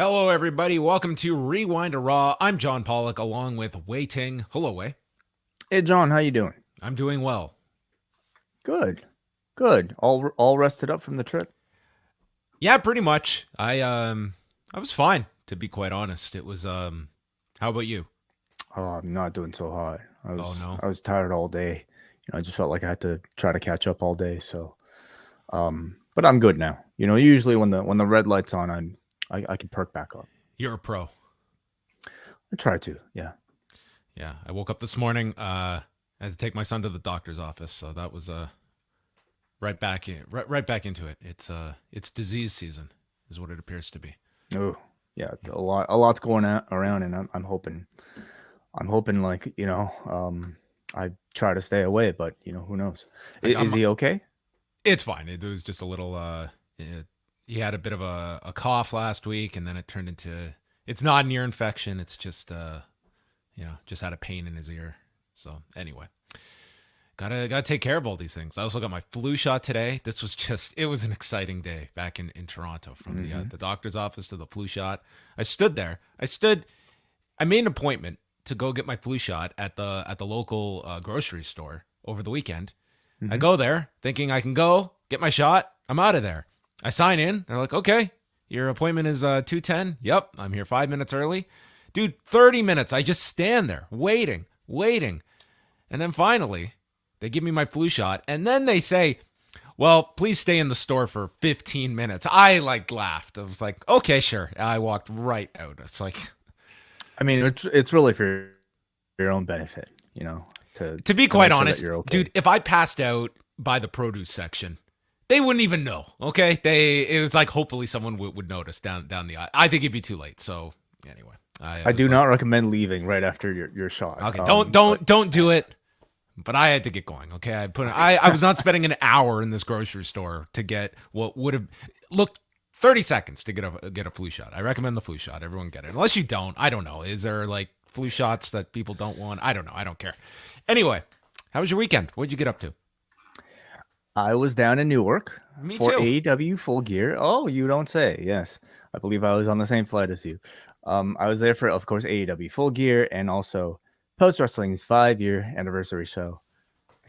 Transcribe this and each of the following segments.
Hello, everybody. Welcome to Rewind to Raw. I'm John Pollock, along with Wai Ting. Hello, Wai. Hey, John, how you doing? I'm doing well. Good, good. All rested up from the trip. Yeah, pretty much. I was fine, to be quite honest. It was How about you? Oh, I'm not doing so hot. Oh no. I was tired all day. I just felt like I had to try to catch up all day. So, but I'm good now. Usually when the red light's on, I can perk back up. You're a pro. I try to. Yeah. Yeah. I woke up this morning. I had to take my son to the doctor's office, so that was right back into it. It's disease season, is what it appears to be. Oh, yeah. A lot's going around, and I'm hoping like I try to stay away, but who knows? Is he okay? It's fine. It was just a little. He had a bit of a cough last week, and then it turned into. It's not an ear infection. It's just just had a pain in his ear. So anyway, gotta take care of all these things. I also got my flu shot today. It was an exciting day back in Toronto, from the doctor's office to the flu shot. I stood there. I made an appointment to go get my flu shot at the local grocery store over the weekend. I go there thinking I can go get my shot. I'm out of there. I sign in. They're like, okay, your appointment is 2:10. Yep, I'm here 5 minutes early. Dude, 30 minutes. I just stand there waiting. And then finally, they give me my flu shot. And then they say, well, please stay in the store for 15 minutes. I laughed. I was like, okay, sure. I walked right out. It's like, I mean, it's really for your own benefit, to be quite honest, okay. Dude, if I passed out by the produce section, they wouldn't even know. Okay. It was like, hopefully someone would notice down the aisle. I think it'd be too late. So anyway, I do not recommend leaving right after your shot. Okay. Don't do it. But I had to get going. Okay. I was not spending an hour in this grocery store to get what would have looked 30 seconds to get a flu shot. I recommend the flu shot. Everyone get it. Unless you don't, I don't know. Is there flu shots that people don't want? I don't know. I don't care. Anyway, how was your weekend? What'd you get up to? I was down in Newark for too. AEW Full Gear. Oh, you don't say. Yes. I believe I was on the same flight as you. I was there for, of course, AEW Full Gear and also Post Wrestling's 5-year anniversary show,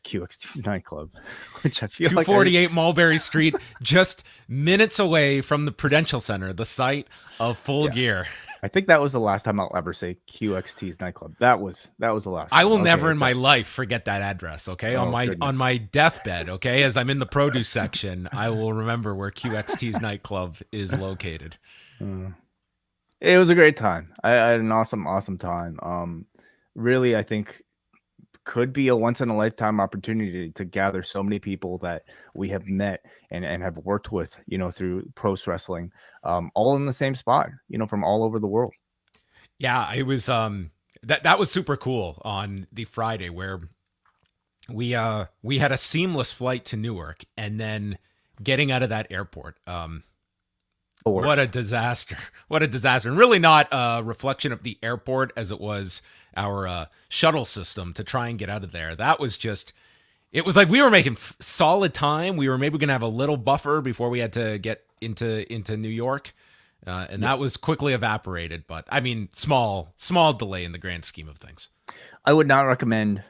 QXT's nightclub, which I feel 248 Mulberry Street, just minutes away from the Prudential Center, the site of Full Gear. I think that was the last time I'll ever say QXT's nightclub. That was the last time. I will never in my life forget that address, okay? On my deathbed, okay? As I'm in the produce section, I will remember where QXT's nightclub is located. It was a great time. I had an awesome time. Really, I think could be a once in a lifetime opportunity to gather so many people that we have met and have worked with, through pro wrestling, all in the same spot, from all over the world. Yeah, it was that was super cool on the Friday where we had a seamless flight to Newark, and then getting out of that airport. What a disaster. And really not a reflection of the airport as it was our shuttle system to try and get out of there. That was it was like we were making solid time. We were maybe going to have a little buffer before we had to get into New York. And that was quickly evaporated. But I mean, small delay in the grand scheme of things. I would not recommend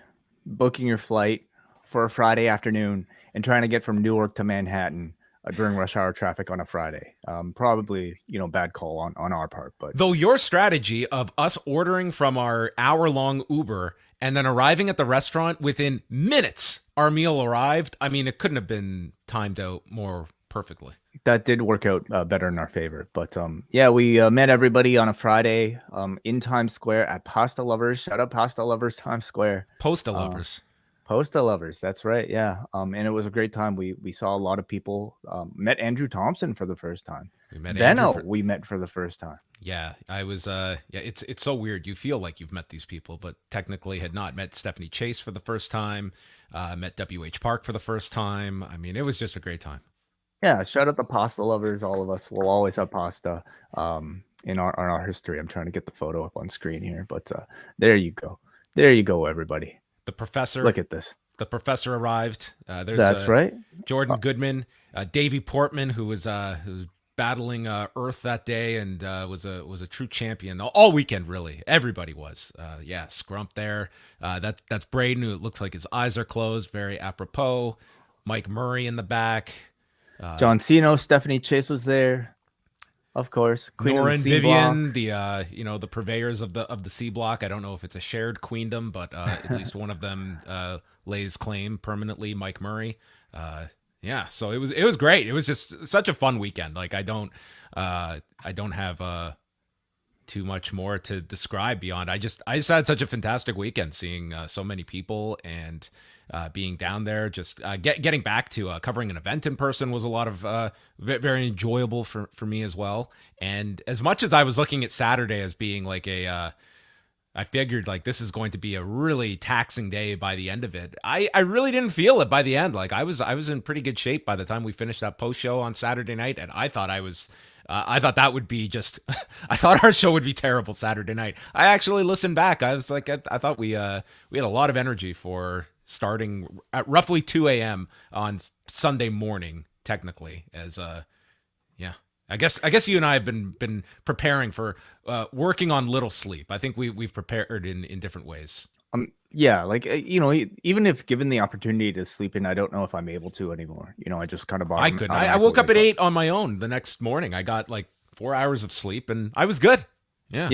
booking your flight for a Friday afternoon and trying to get from Newark to Manhattan during rush hour traffic on a Friday. Probably, bad call on our part. But though your strategy of us ordering from our hour-long Uber and then arriving at the restaurant within minutes, our meal arrived. I mean, it couldn't have been timed out more perfectly. That did work out better in our favor. But we met everybody on a Friday in Times Square at Pasta Lovers. Shout out Pasta Lovers, Times Square. Posta Lovers. Posta Lovers, that's right. Yeah. And it was a great time. We saw a lot of people. Met Andrew Thompson for the first time. We met for the first time. Yeah, I was it's so weird. You feel like you've met these people, but technically had not. Met Stephanie Chase for the first time, met WH Park for the first time. I mean, it was just a great time. Yeah, shout out the Pasta Lovers. All of us will always have pasta in our history. I'm trying to get the photo up on screen here, but there you go, everybody. The professor. Look at this. The professor arrived. That's right. Jordan Goodman, Davey Portman, who battling Earth that day, and was a true champion all weekend. Really, everybody was. Yeah, Scrump there. That's Braden, who it looks like his eyes are closed. Very apropos. Mike Murray in the back. John Cena, Stephanie Chase was there, of course. Queen Nora of and the C block. Vivian, the purveyors of the C block. I don't know if it's a shared queendom, but at least one of them lays claim permanently. Mike Murray. Yeah, so it was great. It was just such a fun weekend. Like I don't have too much more to describe beyond. I just had such a fantastic weekend, seeing so many people and being down there. Just getting back to covering an event in person was a lot of very enjoyable for me as well. And as much as I was looking at Saturday as being like I figured like this is going to be a really taxing day by the end of it. I really didn't feel it by the end. Like I was in pretty good shape by the time we finished that post show on Saturday night, and I thought that would be just I thought our show would be terrible Saturday night. I actually listened back. I was like I thought we had a lot of energy for starting at roughly 2 a.m. on Sunday morning, technically, as yeah. I guess you and I have been preparing for working on little sleep. I think we've prepared in different ways. Yeah, like even if given the opportunity to sleep in, I don't know if I'm able to anymore. I just kind of I couldn't. I woke up at 8 on my own the next morning. I got like 4 hours of sleep, and I was good. Yeah.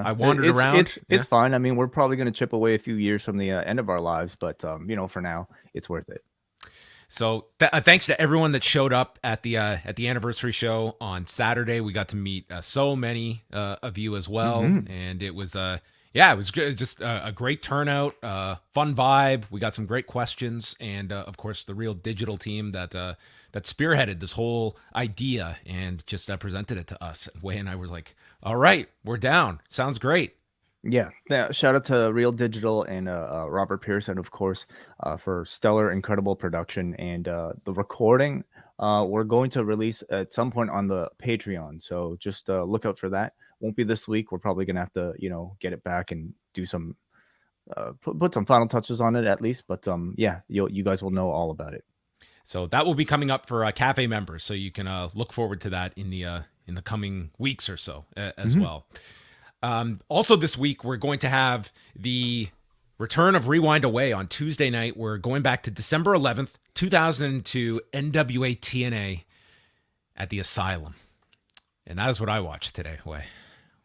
I wandered around. It's fine. I mean, we're probably going to chip away a few years from the end of our lives, but for now, it's worth it. So thanks to everyone that showed up at the anniversary show on Saturday. We got to meet so many of you as well, and it was it was just a great turnout, fun vibe. We got some great questions, and of course the Real Digital team that spearheaded this whole idea and just presented it to us. And Wai and I was like, "All right, we're down. Sounds great." Yeah. Shout out to Real Digital and Robert Pearson, of course, for stellar, incredible production. And the recording we're going to release at some point on the Patreon. So just look out for that. Won't be this week. We're probably going to have to, get it back and do some, put some final touches on it at least. But yeah, you guys will know all about it. So that will be coming up for Cafe members. So you can look forward to that in the coming weeks or so as well. Also this week, we're going to have the return of Rewind Away on Tuesday night. We're going back to December 11th, 2002, NWA TNA at the Asylum. And that is what I watched today. Wai,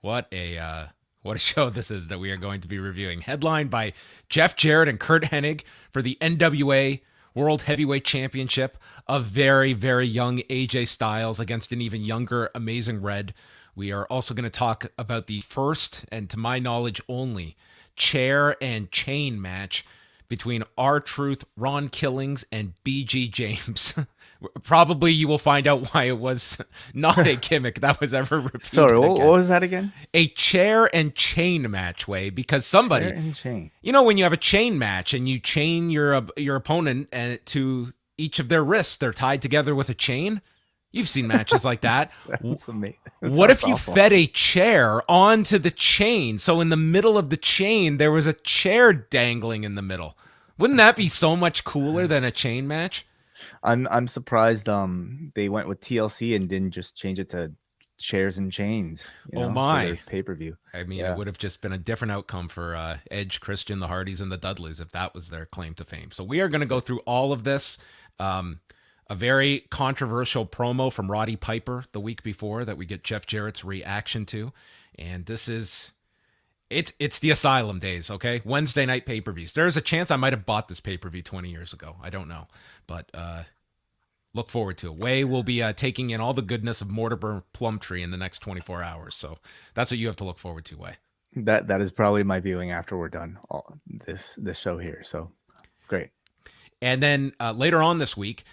what a show this is that we are going to be reviewing. Headlined by Jeff Jarrett and Kurt Hennig for the NWA World Heavyweight Championship. A very, very young AJ Styles against an even younger Amazing Red. We are also going to talk about the first, and to my knowledge only, chair and chain match between R-Truth, Ron Killings, and BG James. Probably you will find out why it was not a gimmick that was ever repeated. Sorry, what was that again? A chair and chain match, Wai, because somebody, chair and chain. When you have a chain match and you chain your opponent to each of their wrists, they're tied together with a chain. You've seen matches like that. That's amazing. What if you fed a chair onto the chain? So in the middle of the chain, there was a chair dangling in the middle. Wouldn't that be so much cooler than a chain match? I'm surprised they went with TLC and didn't just change it to chairs and chains. My pay-per-view. I mean, It would have just been a different outcome for Edge, Christian, the Hardys, and the Dudleys if that was their claim to fame. So we are going to go through all of this. A very controversial promo from Roddy Piper the week before that we get Jeff Jarrett's reaction to. And this is, it's the Asylum days, okay? Wednesday night pay-per-views. There's a chance I might have bought this pay-per-view 20 years ago. I don't know. But look forward to it. Wai will be taking in all the goodness of Mortimer Plumtree in the next 24 hours. So that's what you have to look forward to, Wai. That is probably my viewing after we're done this show here. So great. And then later on this week,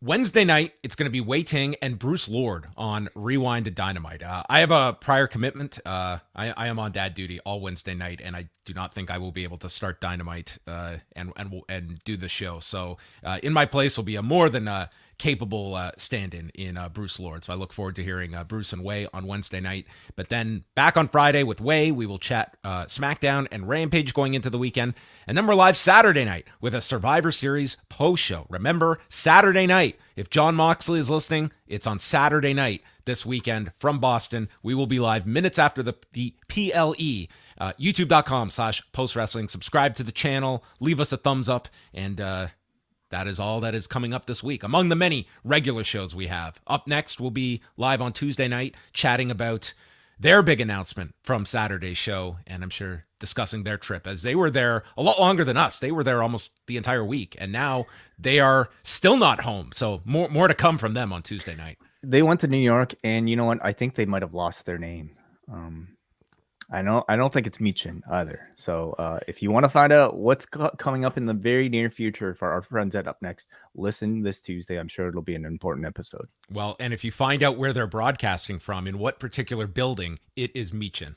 Wednesday night, it's going to be Wai Ting and Bruce Lord on Rewind to Dynamite. I have a prior commitment. I am on dad duty all Wednesday night, and I do not think I will be able to start Dynamite and do the show. So in my place will be a more than capable stand-in in Bruce Lord. So I look forward to hearing Bruce and Wai on Wednesday night. But then back on Friday with Wai, we will chat SmackDown and Rampage going into the weekend. And then we're live Saturday night with a Survivor Series post-show. Remember, Saturday night. If John Moxley is listening, it's on Saturday night this weekend from Boston. We will be live minutes after the PLE. YouTube.com/postwrestling. Subscribe to the channel. Leave us a thumbs up. And that is all that is coming up this week, among the many regular shows we have. Up next, we'll be live on Tuesday night chatting about their big announcement from Saturday's show, and I'm sure discussing their trip, as they were there a lot longer than us. They were there almost the entire week, and now they are still not home. So more to come from them on Tuesday night. They went to New York, and you know what? I think they might have lost their name. I don't think it's Michin either. So if you want to find out what's coming up in the very near future for our friends at Up Next, listen this Tuesday. I'm sure it'll be an important episode. Well, and if you find out where they're broadcasting from, in what particular building, it is Michin.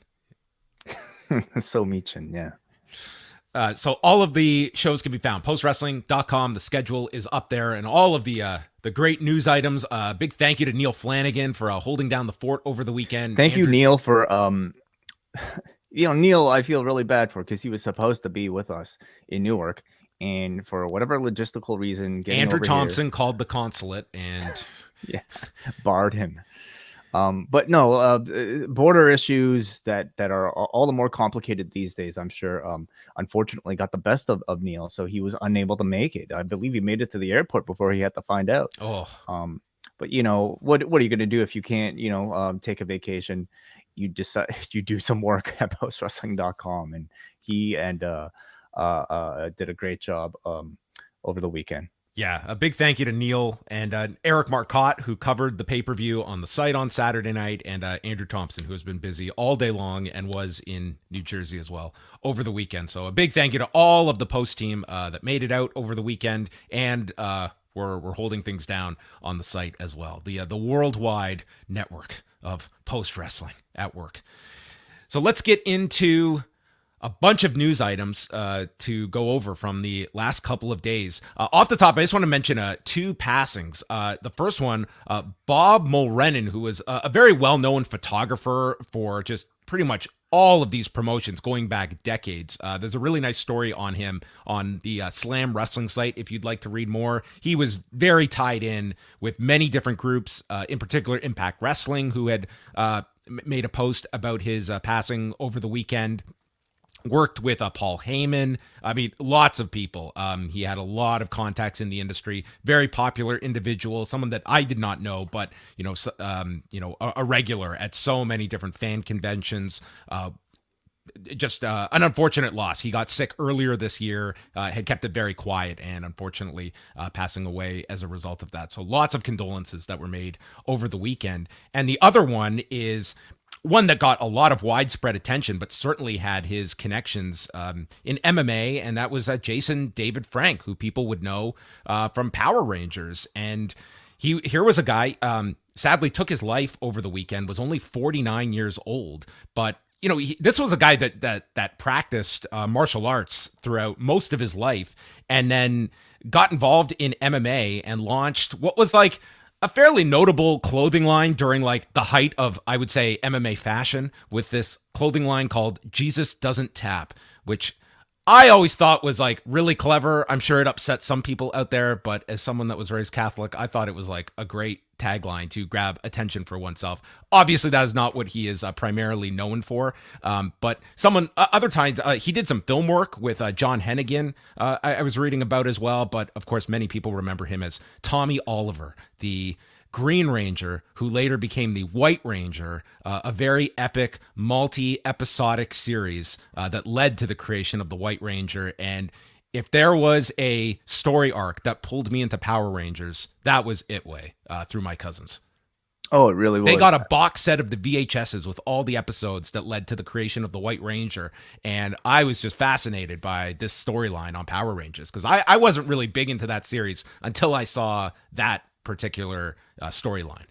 So Michin, yeah. So all of the shows can be found postwrestling.com. The schedule is up there, and all of the great news items. Big thank you to Neil Flanagan for holding down the fort over the weekend. Thank you, Neil, for Neil, I feel really bad for, because he was supposed to be with us in Newark, and for whatever logistical reason, Andrew Thompson called the consulate and barred him. But no, border issues that are all the more complicated these days, I'm sure, unfortunately got the best of Neil, so he was unable to make it. I believe he made it to the airport before he had to find out. But what are you going to do if you can't, take a vacation? You decide you do some work at postwrestling.com, and he did a great job over the weekend. Yeah, a big thank you to Neil and Eric Marcotte, who covered the pay-per-view on the site on Saturday night, and Andrew Thompson, who has been busy all day long and was in New Jersey as well over the weekend. So a big thank you to all of the post team that made it out over the weekend, and we're holding things down on the site as well. The worldwide network of post wrestling at work. So let's get into a bunch of news items to go over from the last couple of days. Off the top, I just want to mention two passings. The first one, Bob Mulrenin, who was a very well-known photographer for just pretty much all of these promotions going back decades. There's a really nice story on him on the Slam Wrestling site if you'd like to read more. He was very tied in with many different groups, in particular Impact Wrestling, who had made a post about his passing over the weekend. Worked with Paul Heyman. I mean, lots of people. He had a lot of contacts in the industry. Very popular individual. Someone that I did not know, but a regular at so many different fan conventions. Just an unfortunate loss. He got sick earlier this year. Had kept it very quiet, and unfortunately passing away as a result of that. So lots of condolences that were made over the weekend. And the other one is one that got a lot of widespread attention, but certainly had his connections in MMA, and that was Jason David Frank, who people would know from Power Rangers. And here was a guy, sadly took his life over the weekend, was only 49 years old, but this was a guy that practiced martial arts throughout most of his life, and then got involved in MMA and launched what was like a fairly notable clothing line during like the height of, I would say, MMA fashion, with this clothing line called Jesus Doesn't Tap, which I always thought was like really clever. I'm sure it upset some people out there, but as someone that was raised Catholic, I thought it was like a great tagline to grab attention for oneself. Obviously, that is not what he is primarily known for. But other times, he did some film work with John Hennigan, I was reading about as well. But of course, many people remember him as Tommy Oliver, the Green Ranger, who later became the White Ranger, a very epic multi-episodic series that led to the creation of the White Ranger. And if there was a story arc that pulled me into Power Rangers, that was it through my cousins. Oh, it really was. They got a box set of the VHSs with all the episodes that led to the creation of the White Ranger. And I was just fascinated by this storyline on Power Rangers, because I wasn't really big into that series until I saw that particular storyline.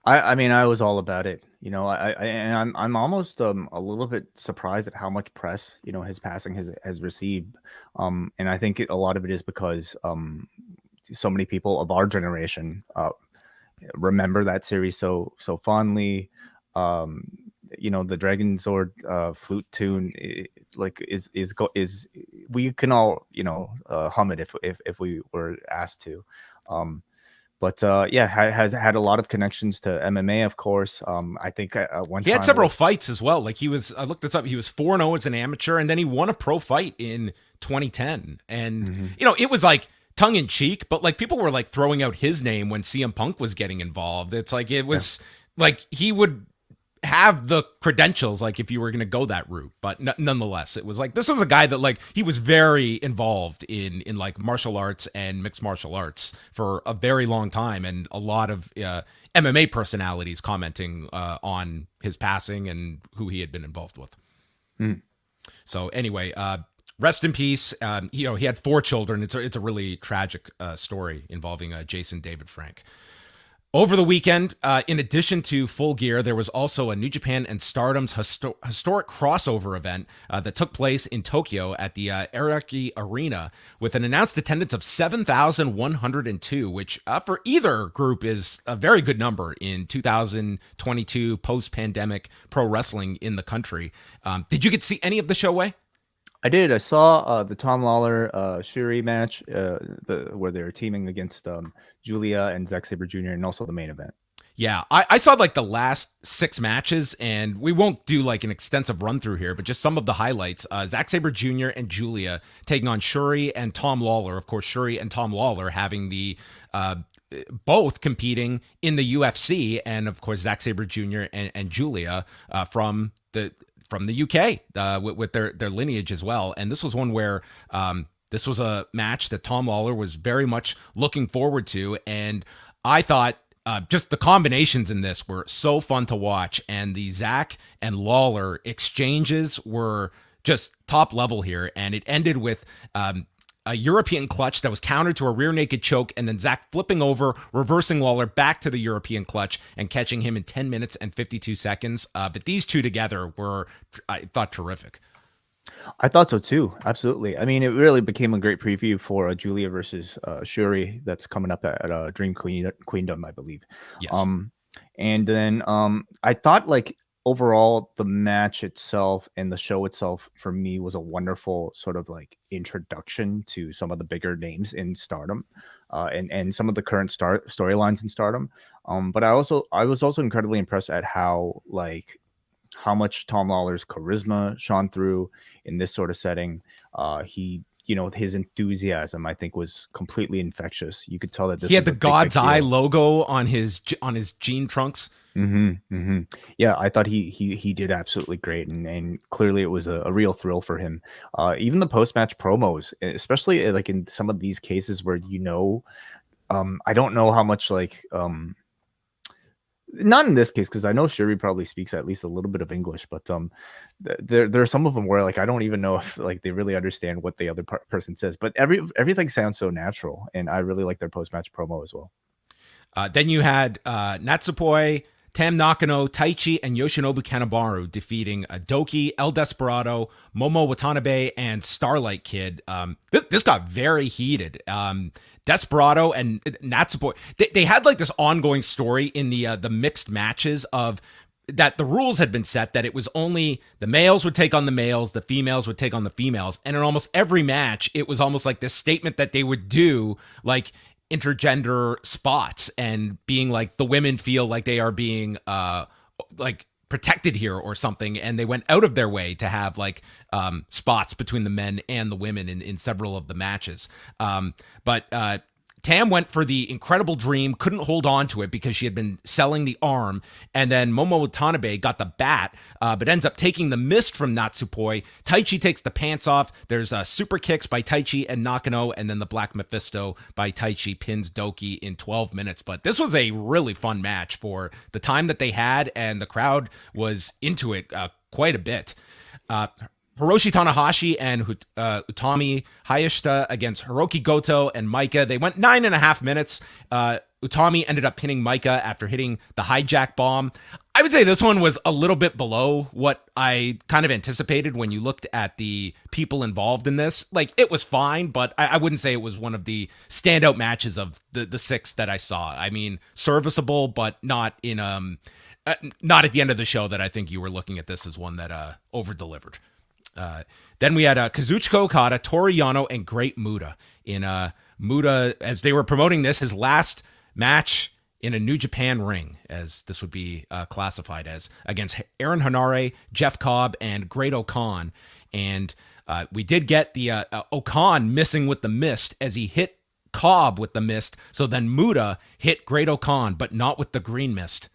I mean, I was all about it. I'm almost a little bit surprised at how much press his passing has received. And I think a lot of it is because so many people of our generation remember that series so fondly. The Dragon Zord flute tune, is we can all hum it if we were asked to. But has had a lot of connections to MMA, of course. I think one he time had several fights as well. Like I looked this up. He was 4-0 as an amateur, and then he won a pro fight in 2010. And it was like tongue in cheek, but like people were like throwing out his name when CM Punk was getting involved. It's like it was like he would have the credentials, like if you were going to go that route, but nonetheless, it was like this was a guy that like he was very involved in like martial arts and mixed martial arts for a very long time, and a lot of MMA personalities commenting on his passing and who he had been involved with. So anyway, rest in peace. He had 4 children. It's a really tragic story involving Jason David Frank. Over the weekend, in addition to Full Gear, there was also a New Japan and Stardom's historic crossover event that took place in Tokyo at the Araki Arena with an announced attendance of 7,102, which for either group is a very good number in 2022 post-pandemic pro wrestling in the country. Did you get to see any of the show, Wai? I did. I saw the Tom Lawler Shuri match, where they were teaming against Julia and Zack Sabre Jr. and also the main event. Yeah, I saw like the last 6 matches, and we won't do like an extensive run through here, but just some of the highlights. Zack Sabre Jr. and Julia taking on Shuri and Tom Lawler. Of course, Shuri and Tom Lawler having the both competing in the UFC, and of course Zack Sabre Jr. and Julia from the UK with their lineage as well. And this was one where this was a match that Tom Lawler was very much looking forward to. And I thought just the combinations in this were so fun to watch. And the Zack and Lawler exchanges were just top level here. And it ended with a European clutch that was countered to a rear naked choke, and then Zack flipping over, reversing Lawler back to the European clutch and catching him in 10 minutes and 52 seconds. But these two together were, I thought, terrific. I thought so too. Absolutely. I mean, it really became a great preview for Julia versus Shuri that's coming up at Dream Queendom, I believe. Yes. And then I thought like overall, the match itself and the show itself for me was a wonderful sort of like introduction to some of the bigger names in Stardom, and some of the current storylines in Stardom. But I was also incredibly impressed at how much Tom Lawler's charisma shone through in this sort of setting. His enthusiasm, I think, was completely infectious. You could tell that he had the God's Eye logo on his jean trunks. Yeah, I thought he did absolutely great, and clearly it was a real thrill for him. Even the post-match promos, especially like in some of these cases where I don't know how much not in this case, because I know Shuri probably speaks at least a little bit of English, but there are some of them where like I don't even know if like they really understand what the other person says, but everything sounds so natural, and I really like their post-match promo as well. Then you had Natsupoi, Tam Nakano, Taichi, and Yoshinobu Kanemaru defeating Doki, El Desperado, Momo Watanabe, and Starlight Kid. This got very heated. Desperado and Natsupoi, they had like this ongoing story in the mixed matches of that the rules had been set that it was only the males would take on the males, the females would take on the females. And in almost every match, it was almost like this statement that they would do like intergender spots and being like the women feel like they are being like protected here or something, and they went out of their way to have like spots between the men and the women in several of the matches. But Tam went for the Incredible Dream, couldn't hold on to it because she had been selling the arm, and then Momo Watanabe got the bat, but ends up taking the mist from Natsupoi. Taichi takes the pants off. There's super kicks by Taichi and Nakano, and then the Black Mephisto by Taichi pins Doki in 12 minutes. But this was a really fun match for the time that they had, and the crowd was into it quite a bit. Hiroshi Tanahashi and Utami Hayashita against Hiroki Goto and Maika. They went 9.5 minutes. Utami ended up pinning Maika after hitting the hijack bomb. I would say this one was a little bit below what I kind of anticipated when you looked at the people involved in this. Like, it was fine, but I wouldn't say it was one of the standout matches of the 6 that I saw. I mean, serviceable, but not in not at the end of the show that I think you were looking at this as one that over-delivered. Then we had Kazuchika Okada, Toru Yano, and Great Muta. In Muta, as they were promoting this, his last match in a New Japan ring, as this would be classified as, against Aaron Hanare, Jeff Cobb, and Great Okan. And we did get the Okan missing with the mist as he hit Cobb with the mist. So then Muta hit Great Okan, but not with the green mist,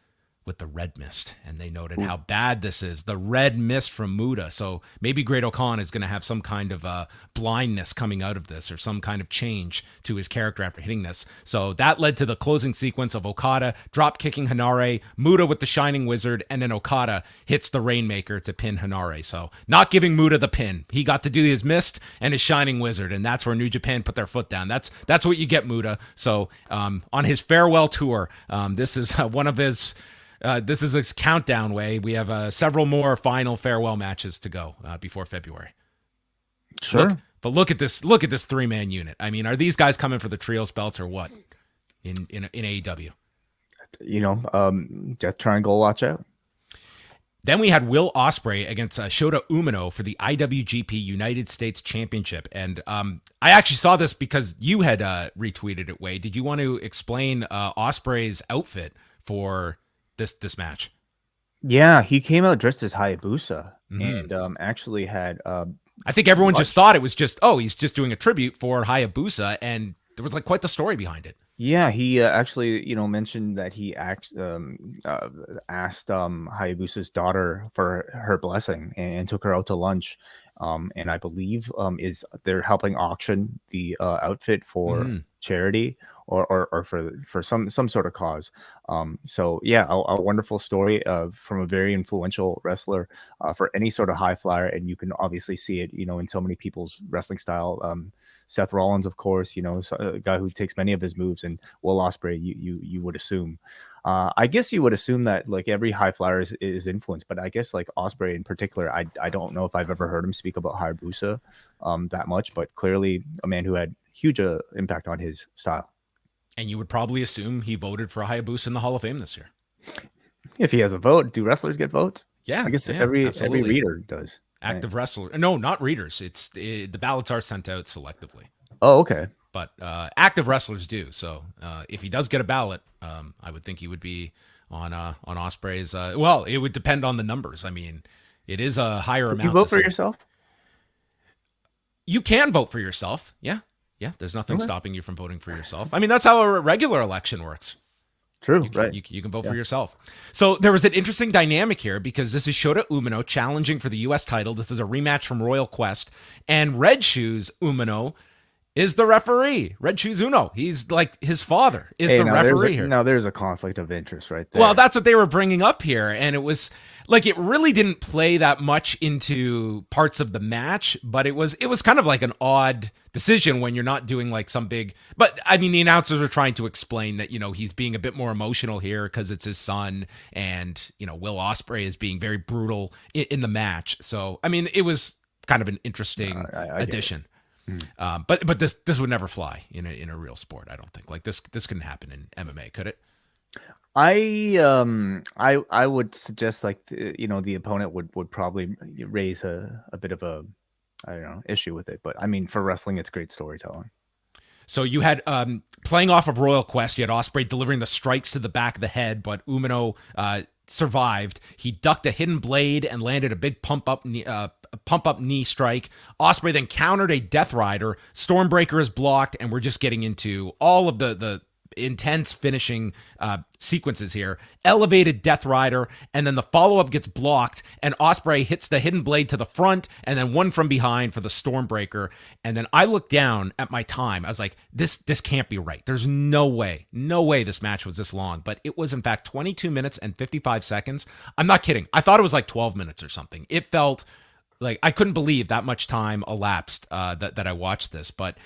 with the red mist. And they noted how bad this is, the red mist from Muta. So maybe Great Okan is going to have some kind of blindness coming out of this, or some kind of change to his character after hitting this. So that led to the closing sequence of Okada drop kicking Hanare, Muta with the Shining Wizard, and then Okada hits the Rainmaker to pin Hanare. So not giving Muta the pin. He got to do his mist and his Shining Wizard, and that's where New Japan put their foot down. That's what you get, Muta. So on his farewell tour, this is one of his... this is his countdown way. We have several more final farewell matches to go before February. Sure. Look at this 3-man unit. I mean, are these guys coming for the trios belts or what in AEW? You know, Death Triangle, watch out. Then we had Will Ospreay against Shota Umino for the IWGP United States Championship. And I actually saw this because you had retweeted it, Wade. Did you want to explain Ospreay's outfit for this match? Yeah, he came out dressed as Hayabusa and actually had I think everyone just thought it was just, he's just doing a tribute for Hayabusa, and there was like quite the story behind it. Yeah, he actually, mentioned that he asked Hayabusa's daughter for her blessing and took her out to lunch. And I believe they're helping auction the outfit for charity or for some sort of cause. So yeah, a wonderful story from a very influential wrestler for any sort of high flyer, and you can obviously see it, in so many people's wrestling style. Seth Rollins, of course, a guy who takes many of his moves, and Will Ospreay, you would assume. I guess you would assume that like every high flyer is influenced, but I guess like Ospreay in particular, I don't know if I've ever heard him speak about Hayabusa that much, but clearly a man who had huge impact on his style. And you would probably assume he voted for Hayabusa in the Hall of Fame this year. If he has a vote, do wrestlers get votes? Yeah, I guess every reader does. Active wrestler. No, not readers. The ballots are sent out selectively. Oh, okay. But active wrestlers do. So if he does get a ballot, I would think he would be on Ospreay's. Well, it would depend on the numbers. I mean, it is a higher amount. You vote for yourself? You can vote for yourself. Yeah. Yeah. There's nothing stopping you from voting for yourself. I mean, that's how a regular election works. True, right? You can vote for yourself. So there was an interesting dynamic here because this is Shota Umino challenging for the U.S. title. This is a rematch from Royal Quest, and Red Shoes Umino is the referee. Red Shoes Uno. He's like his father is the referee here. Now there's a conflict of interest right there. Well, that's what they were bringing up here. And it was like, it really didn't play that much into parts of the match, but it was kind of like an odd decision when you're not doing like some big, but I mean, the announcers are trying to explain that, he's being a bit more emotional here because it's his son, and, Will Ospreay is being very brutal in the match. So, I mean, it was kind of an interesting addition. But this would never fly in a real sport. I don't think like this couldn't happen in MMA, could it? I would suggest like the opponent would probably raise a bit of a issue with it, but I mean for wrestling it's great storytelling. So you had playing off of Royal Quest, you had Ospreay delivering the strikes to the back of the head, but Umino survived. He ducked a hidden blade and landed a big pump up knee strike. Ospreay then countered a Death Rider. Stormbreaker is blocked, and we're just getting into all of the intense finishing sequences here. Elevated Death Rider, and then the follow-up gets blocked, and Ospreay hits the hidden blade to the front, and then one from behind for the Stormbreaker. And then I looked down at my time. I was like, this can't be right. There's no way this match was this long. But it was in fact 22 minutes and 55 seconds. I'm not kidding. I thought it was like 12 minutes or something. It felt like I couldn't believe that much time elapsed that I watched this, but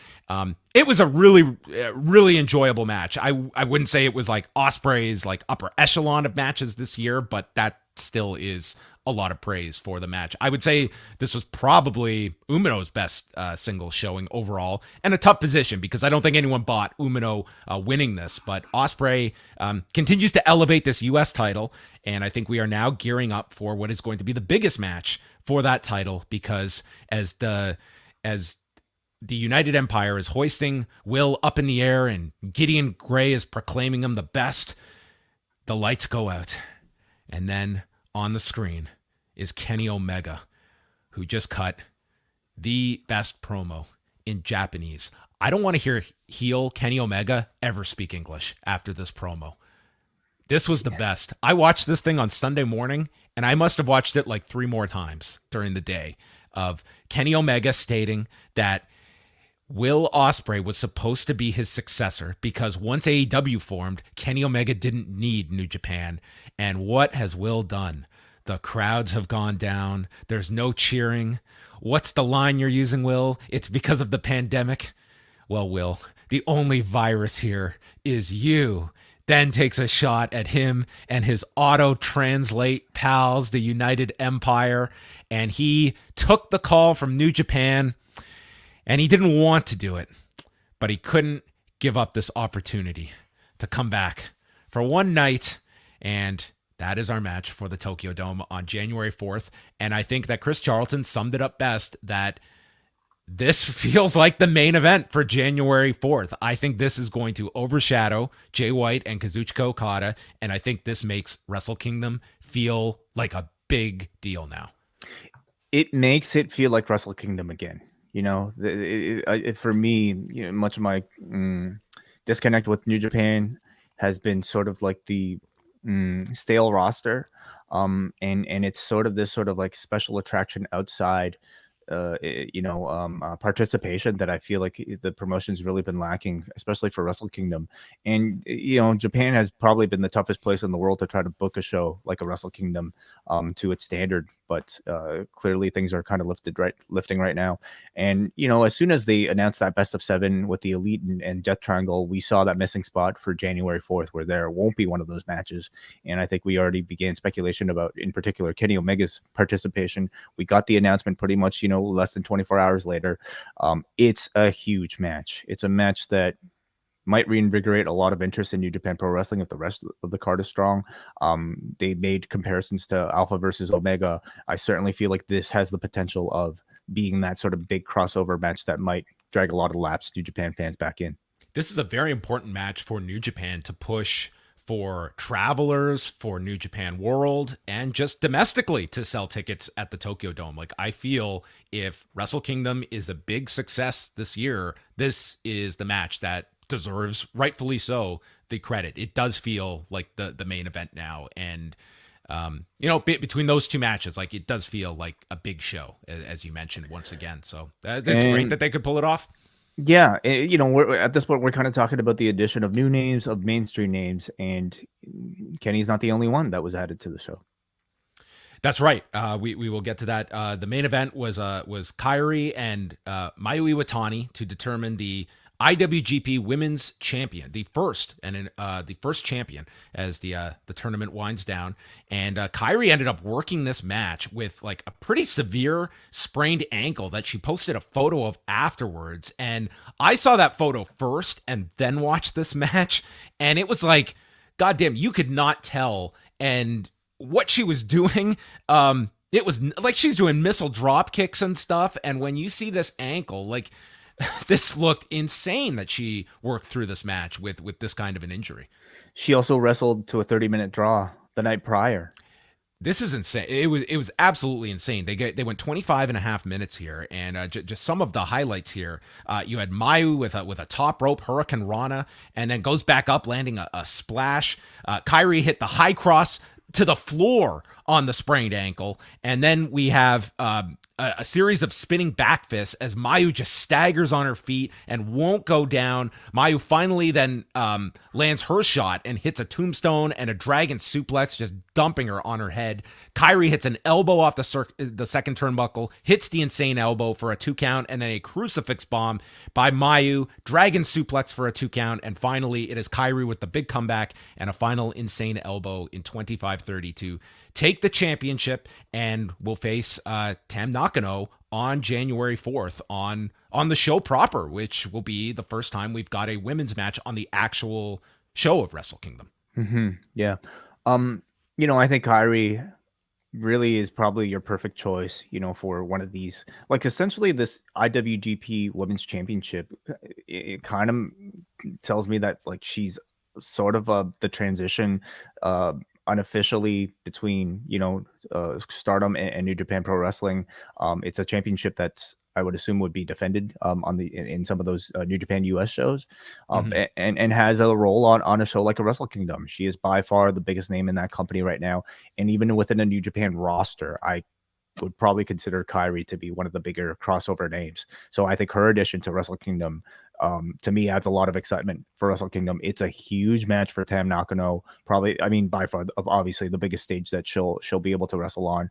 it was a really enjoyable match. I wouldn't say it was like Ospreay's like upper echelon of matches this year, but that still is a lot of praise for the match. I would say this was probably Umino's best single showing overall, and a tough position because I don't think anyone bought Umino winning this, but Ospreay continues to elevate this U.S. title, and I think we are now gearing up for what is going to be the biggest match for that title, because as the United Empire is hoisting Will up in the air and Gideon Gray is proclaiming him the best, the lights go out, and then on the screen is Kenny Omega, who just cut the best promo in Japanese. I don't want to hear heel Kenny Omega ever speak English after this promo. This was the best. I watched this thing on Sunday morning, and I must have watched it like 3 more times during the day, of Kenny Omega stating that Will Ospreay was supposed to be his successor because once AEW formed, Kenny Omega didn't need New Japan. And what has Will done? The crowds have gone down. There's no cheering. What's the line you're using, Will? It's because of the pandemic. Well, Will, the only virus here is you. Then takes a shot at him and his auto-translate pals, the United Empire. And he took the call from New Japan, and he didn't want to do it, but he couldn't give up this opportunity to come back for one night. And that is our match for the Tokyo Dome on January 4th. And I think that Chris Charlton summed it up best, that this feels like the main event for January 4th. I think this is going to overshadow Jay White and Kazuchika Okada, and I think this makes Wrestle Kingdom feel like a big deal now. It makes it feel like Wrestle Kingdom again. You know, for me, you know, much of my disconnect with New Japan has been sort of like the stale roster, and it's sort of this sort of like special attraction outside participation that I feel like the promotion's really been lacking, especially for Wrestle Kingdom. And you know, Japan has probably been the toughest place in the world to try to book a show like a Wrestle Kingdom to its standard, but clearly things are kind of lifting right now. And you know, as soon as they announced that best of 7 with the Elite and Death Triangle, we saw that missing spot for January 4th, where there won't be one of those matches. And I think we already began speculation about, in particular, Kenny Omega's participation. We got the announcement pretty much, you know, less than 24 hours later. It's a huge match. It's a match that might reinvigorate a lot of interest in New Japan Pro Wrestling if the rest of the card is strong. They made comparisons to Alpha versus Omega. I certainly feel like this has the potential of being that sort of big crossover match that might drag a lot of lapsed New Japan fans back in. This is a very important match for New Japan to push for travelers, for New Japan World, and just domestically to sell tickets at the Tokyo Dome. Like, I feel if Wrestle Kingdom is a big success this year, this is the match that deserves, rightfully so, the credit. It does feel like the main event now. And, you know, between those two matches, like, it does feel like a big show, as you mentioned once again. So that's great that they could pull it off. Yeah, you know, we're at this point, we're kind of talking about the addition of new names, of mainstream names, and Kenny's not the only one that was added to the show. That's right. We will get to that. The main event was KAIRI and Mayu Iwatani to determine the IWGP Women's Champion, the first champion as the tournament winds down. And KAIRI ended up working this match with like a pretty severe sprained ankle that she posted a photo of afterwards. And I saw that photo first and then watched this match, and it was like, goddamn, you could not tell. And what she was doing, it was like she's doing missile drop kicks and stuff. And when you see this ankle, like, this looked insane that she worked through this match with this kind of an injury. She also wrestled to a 30-minute draw the night prior. This is insane. It was absolutely insane. They went 25 and a half minutes here, and just some of the highlights here. You had Mayu with a top rope Hurricane Rana, and then goes back up, landing a splash. KAIRI hit the high cross to the floor on the sprained ankle, and then we have a series of spinning back fists as Mayu just staggers on her feet and won't go down. Mayu finally then lands her shot and hits a tombstone and a dragon suplex, just dumping her on her head. KAIRI hits an elbow off the second turnbuckle, hits the insane elbow for a 2 count, and then a crucifix bomb by Mayu, dragon suplex for a 2 count, and finally it is KAIRI with the big comeback and a final insane elbow in 25-32. Take the championship and will face Tam Nakano on January 4th on the show proper, which will be the first time we've got a women's match on the actual show of Wrestle Kingdom. Mm-hmm. Yeah. I think KAIRI really is probably your perfect choice, for one of these. Like, essentially this IWGP Women's Championship, it kind of tells me that, like, she's sort of the transition unofficially between Stardom and New Japan Pro Wrestling. It's a championship that's, I would assume, would be defended in some of those New Japan US shows, and has a role on a show like a Wrestle Kingdom. She is by far the biggest name in that company right now, and even within a New Japan roster, I would probably consider KAIRI to be one of the bigger crossover names. So I think her addition to Wrestle Kingdom, to me, adds a lot of excitement for Wrestle Kingdom. It's a huge match for Tam Nakano. Probably, I mean, by far, obviously the biggest stage that she'll be able to wrestle on.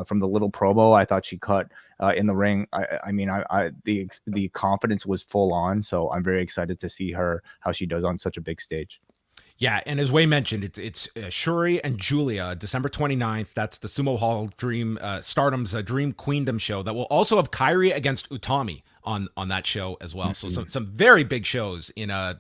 From the little promo I thought she cut in the ring, the confidence was full on. So I'm very excited to see how she does on such a big stage. Yeah, and as Wai mentioned, it's Shuri and Julia, December 29th. That's the Sumo Hall Stardom's Dream Queendom show that will also have KAIRI against Utami on that show as well. So some very big shows in a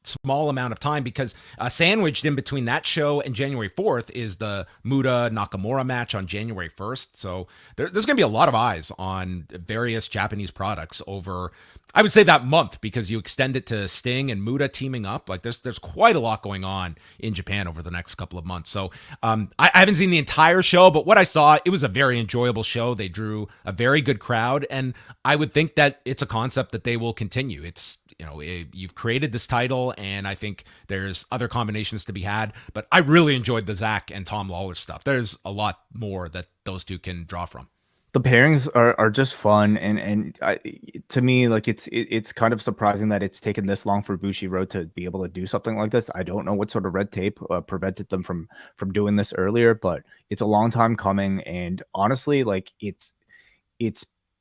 small amount of time, because sandwiched in between that show and January 4th is the Muta Nakamura match on January 1st. So there's going to be a lot of eyes on various Japanese products over, I would say, that month, because you extend it to Sting and Muta teaming up. Like there's quite a lot going on in Japan over the next couple of months. So I haven't seen the entire show, but what I saw, it was a very enjoyable show. They drew a very good crowd, and I would think that it's a concept that they will continue. It's, you've created this title, and I think there's other combinations to be had, but I really enjoyed the Zack and Tom Lawler stuff. There's a lot more that those two can draw from. The pairings are just fun, and to me, like, it's kind of surprising that it's taken this long for Bushiroad to be able to do something like this. I don't know what sort of red tape prevented them from doing this earlier, but it's a long time coming, and honestly, like, it's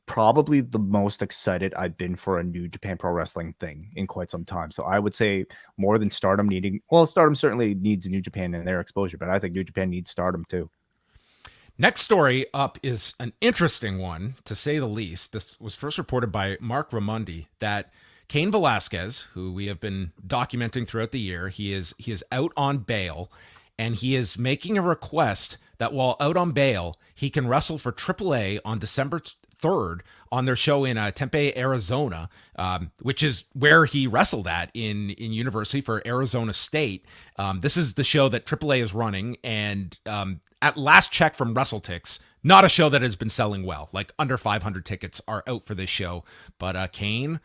probably the most excited I've been for a New Japan Pro Wrestling thing in quite some time. So I would say more than Stardom Stardom certainly needs New Japan and their exposure, but I think New Japan needs Stardom too. Next story up is an interesting one, to say the least. This was first reported by Mark Ramundi, that Cain Velasquez, who we have been documenting throughout the year, he is out on bail, and he is making a request that while out on bail, he can wrestle for AAA on December 3rd on their show in Tempe, Arizona, which is where he wrestled at in university for Arizona State. This is the show that AAA is running, and at last check from WrestleTix, not a show that has been selling well. Like, under 500 tickets are out for this show, but Cain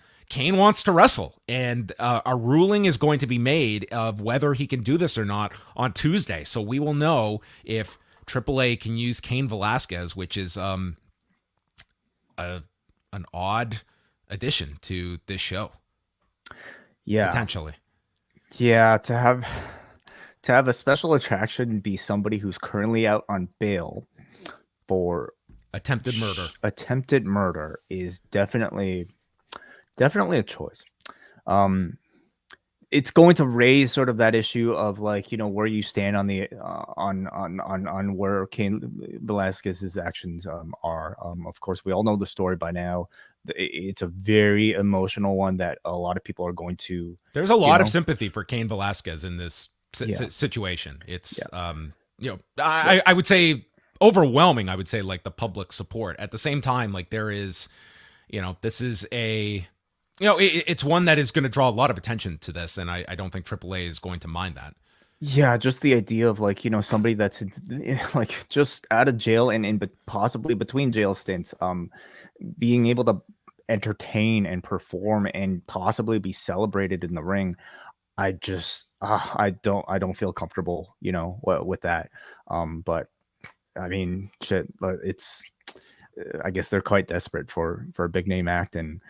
wants to wrestle, and a ruling is going to be made of whether he can do this or not on Tuesday. So we will know if AAA can use Cain Velasquez, which is an odd addition to this show. Yeah, potentially. Yeah, to have a special attraction be somebody who's currently out on bail for attempted murder is definitely a choice. It's going to raise sort of that issue of, like, where you stand on the on where Cain Velasquez's actions are. Of course, we all know the story by now. It's a very emotional one that a lot of people are going to. There's a lot of sympathy for Cain Velasquez in this situation. It's I would say overwhelming. I would say, like, the public support. At the same time, like, there is, this is a. It's one that is going to draw a lot of attention to this, and I don't think AAA is going to mind that. Yeah, just the idea of, like, somebody that's like just out of jail and possibly between jail stints, being able to entertain and perform and possibly be celebrated in the ring. I just I don't feel comfortable, with that. But I mean, shit, it's. I guess they're quite desperate for a big name act, and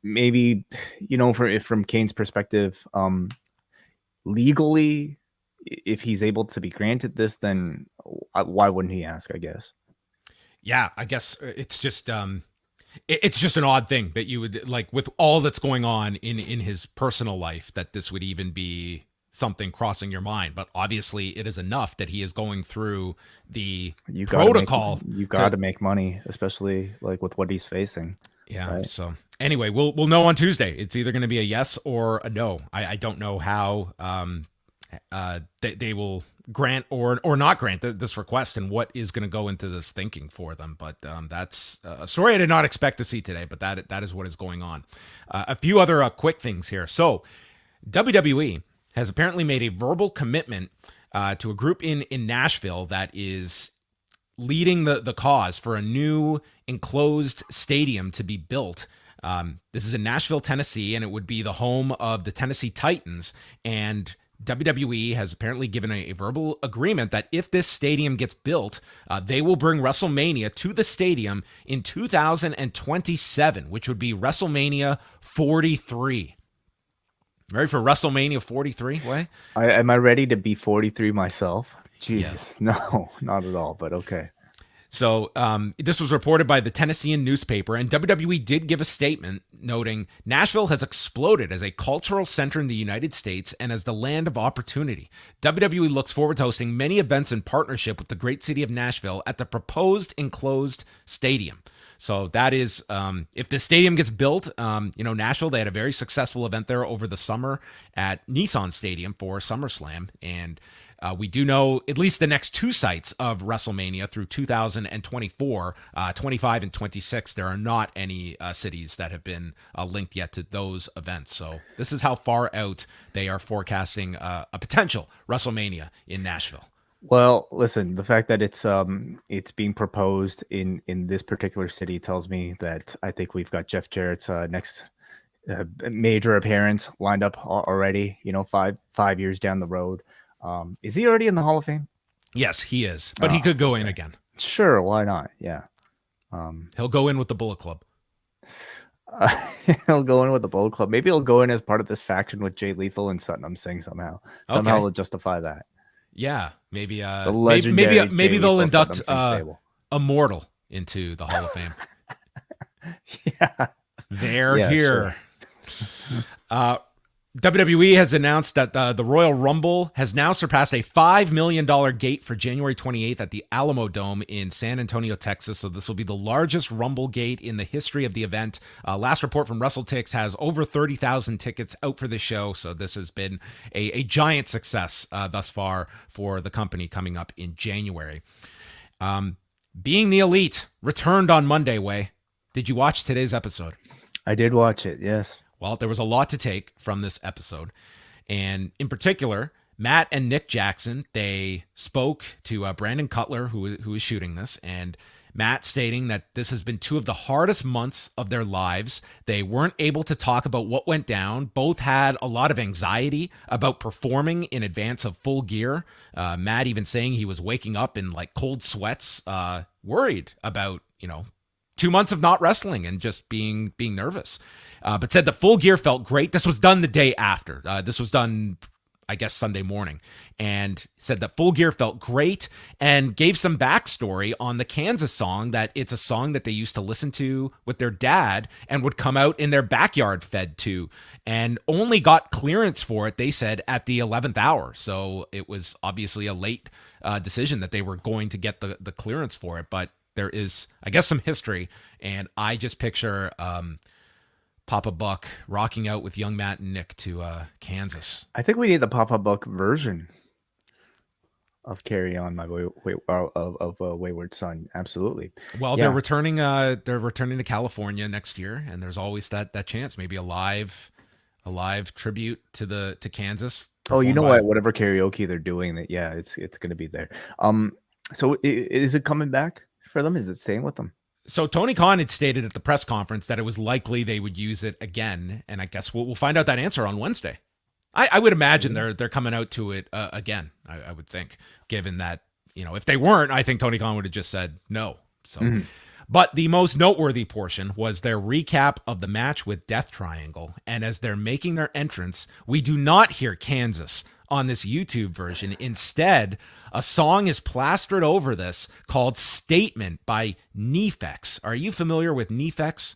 maybe, you know, from Kane's perspective, legally, if he's able to be granted this, then why wouldn't he ask? I guess. Yeah, I guess it's just it's just an odd thing that you would, like, with all that's going on in his personal life, that this would even be something crossing your mind. But obviously it is enough that he is going through the protocol. You got to make money, especially like with what he's facing. Yeah. Right? So anyway, we'll know on Tuesday. It's either going to be a yes or a no. I don't know how they will grant or not grant this request, and what is going to go into this thinking for them. But that's a story I did not expect to see today, but that is what is going on. A few other quick things here. So WWE has apparently made a verbal commitment to a group in Nashville that is leading the cause for a new enclosed stadium to be built. This is in Nashville, Tennessee, and it would be the home of the Tennessee Titans. And WWE has apparently given a verbal agreement that if this stadium gets built, they will bring WrestleMania to the stadium in 2027, which would be WrestleMania 43. Ready for WrestleMania 43? Way? Am I ready to be 43 myself? Jesus, Yeah. no, not at all, but okay. So this was reported by the Tennessean newspaper, and WWE did give a statement noting Nashville has exploded as a cultural center in the United States and as the land of opportunity. WWE looks forward to hosting many events in partnership with the great city of Nashville at the proposed enclosed stadium. So that is, if the stadium gets built, Nashville, they had a very successful event there over the summer at Nissan Stadium for SummerSlam. And we do know at least the next two sites of WrestleMania through 2024, 25 and 26. There are not any cities that have been linked yet to those events. So this is how far out they are forecasting a potential WrestleMania in Nashville. Well, listen, the fact that it's being proposed in this particular city tells me that I think we've got Jeff Jarrett's next major appearance lined up already. You know, five years down the road. Is he already in the Hall of Fame? Yes, he is, but he could go in again. Sure, why not? Yeah. He'll go in with the Bullet Club. He'll go in with the Bullet Club. Maybe he'll go in as part of this faction with Jay Lethal and Satnam Singh somehow. Somehow he'll justify that. Yeah, maybe maybe they'll induct Immortal into the Hall of Fame. Yeah. They're here. Sure. WWE has announced that the Royal Rumble has now surpassed a $5 million gate for January 28th at the Alamo Dome in San Antonio, Texas. So this will be the largest Rumble gate in the history of the event. Last report from WrestleTix has over 30,000 tickets out for this show. So this has been a giant success thus far for the company coming up in January. Being the Elite returned on Monday, Way. Did you watch today's episode? I did watch it, yes. Well, there was a lot to take from this episode. And in particular, Matt and Nick Jackson, they spoke to Brandon Cutler, who is shooting this, and Matt stating that this has been two of the hardest months of their lives. They weren't able to talk about what went down. Both had a lot of anxiety about performing in advance of Full Gear. Matt even saying he was waking up in like cold sweats, worried about, 2 months of not wrestling and just being nervous. But said the Full Gear felt great. This was done the day after. This was done, I guess, Sunday morning. And said that Full Gear felt great and gave some backstory on the Kansas song, that it's a song that they used to listen to with their dad and would come out in their backyard fed to, and only got clearance for it, they said, at the 11th hour. So it was obviously a late decision that they were going to get the clearance for it. But there is, I guess, some history. And I just picture Papa Buck rocking out with young Matt and Nick to Kansas. I think we need the Papa Buck version of "Carry On My Wayward Son." Absolutely. Well, yeah. They're returning to California next year, and there's always that chance, maybe a live tribute to Kansas. Oh, you know what? Whatever karaoke they're doing, it's going to be there. So is it coming back for them? Is it staying with them? So Tony Khan had stated at the press conference that it was likely they would use it again, and I guess we'll find out that answer on Wednesday. I would imagine they're coming out to it again. I would think, given that if they weren't, I think Tony Khan would have just said no. So, But the most noteworthy portion was their recap of the match with Death Triangle. And as they're making their entrance, we do not hear Kansas on this YouTube version. Instead, a song is plastered over this called Statement by Nefex. Are you familiar with Nefex?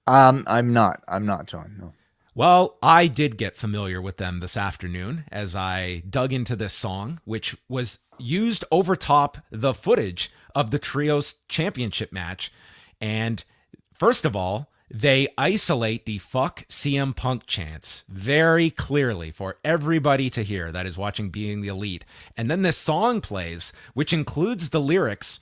I'm not, John. No. Well, I did get familiar with them this afternoon as I dug into this song, which was used over top the footage of the Trios Championship match. And first of all, they isolate the fuck CM Punk chants very clearly for everybody to hear that is watching Being the Elite. And then this song plays, which includes the lyrics,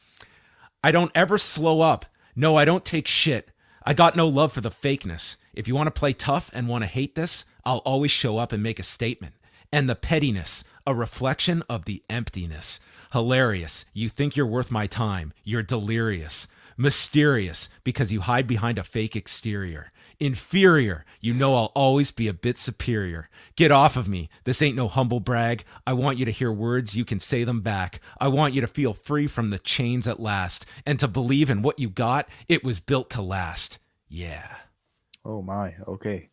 I don't ever slow up. No, I don't take shit. I got no love for the fakeness. If you want to play tough and want to hate this, I'll always show up and make a statement. And the pettiness, a reflection of the emptiness. Hilarious. You think you're worth my time. You're delirious. Mysterious because you hide behind a fake exterior. Inferior. You know I'll always be a bit superior. Get off of me. This ain't no humble brag. I want you to hear words. You can say them back. I want you to feel free from the chains at last and to believe in what you got. It was built to last. Yeah. Oh my. Okay.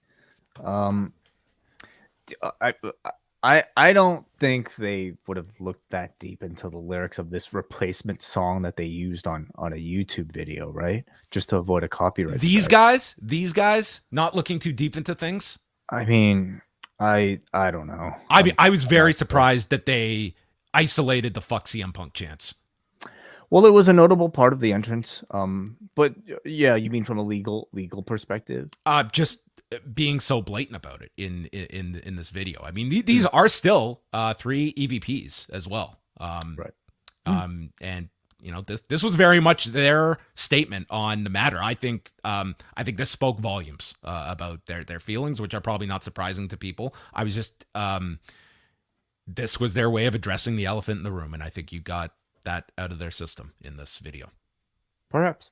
I don't think they would have looked that deep into the lyrics of this replacement song that they used on a YouTube video, right? Just to avoid a copyright. These guys not looking too deep into things. I mean, I don't know. I was very surprised that they isolated the fuck CM Punk chants. Well, it was a notable part of the entrance. But yeah, you mean from a legal perspective? Just being so blatant about it in this video. I mean, these are still 3 EVPs as well. Right. And you know, this was very much their statement on the matter. I think this spoke volumes about their feelings, which are probably not surprising to people. I was just this was their way of addressing the elephant in the room, and I think you got that out of their system in this video. Perhaps.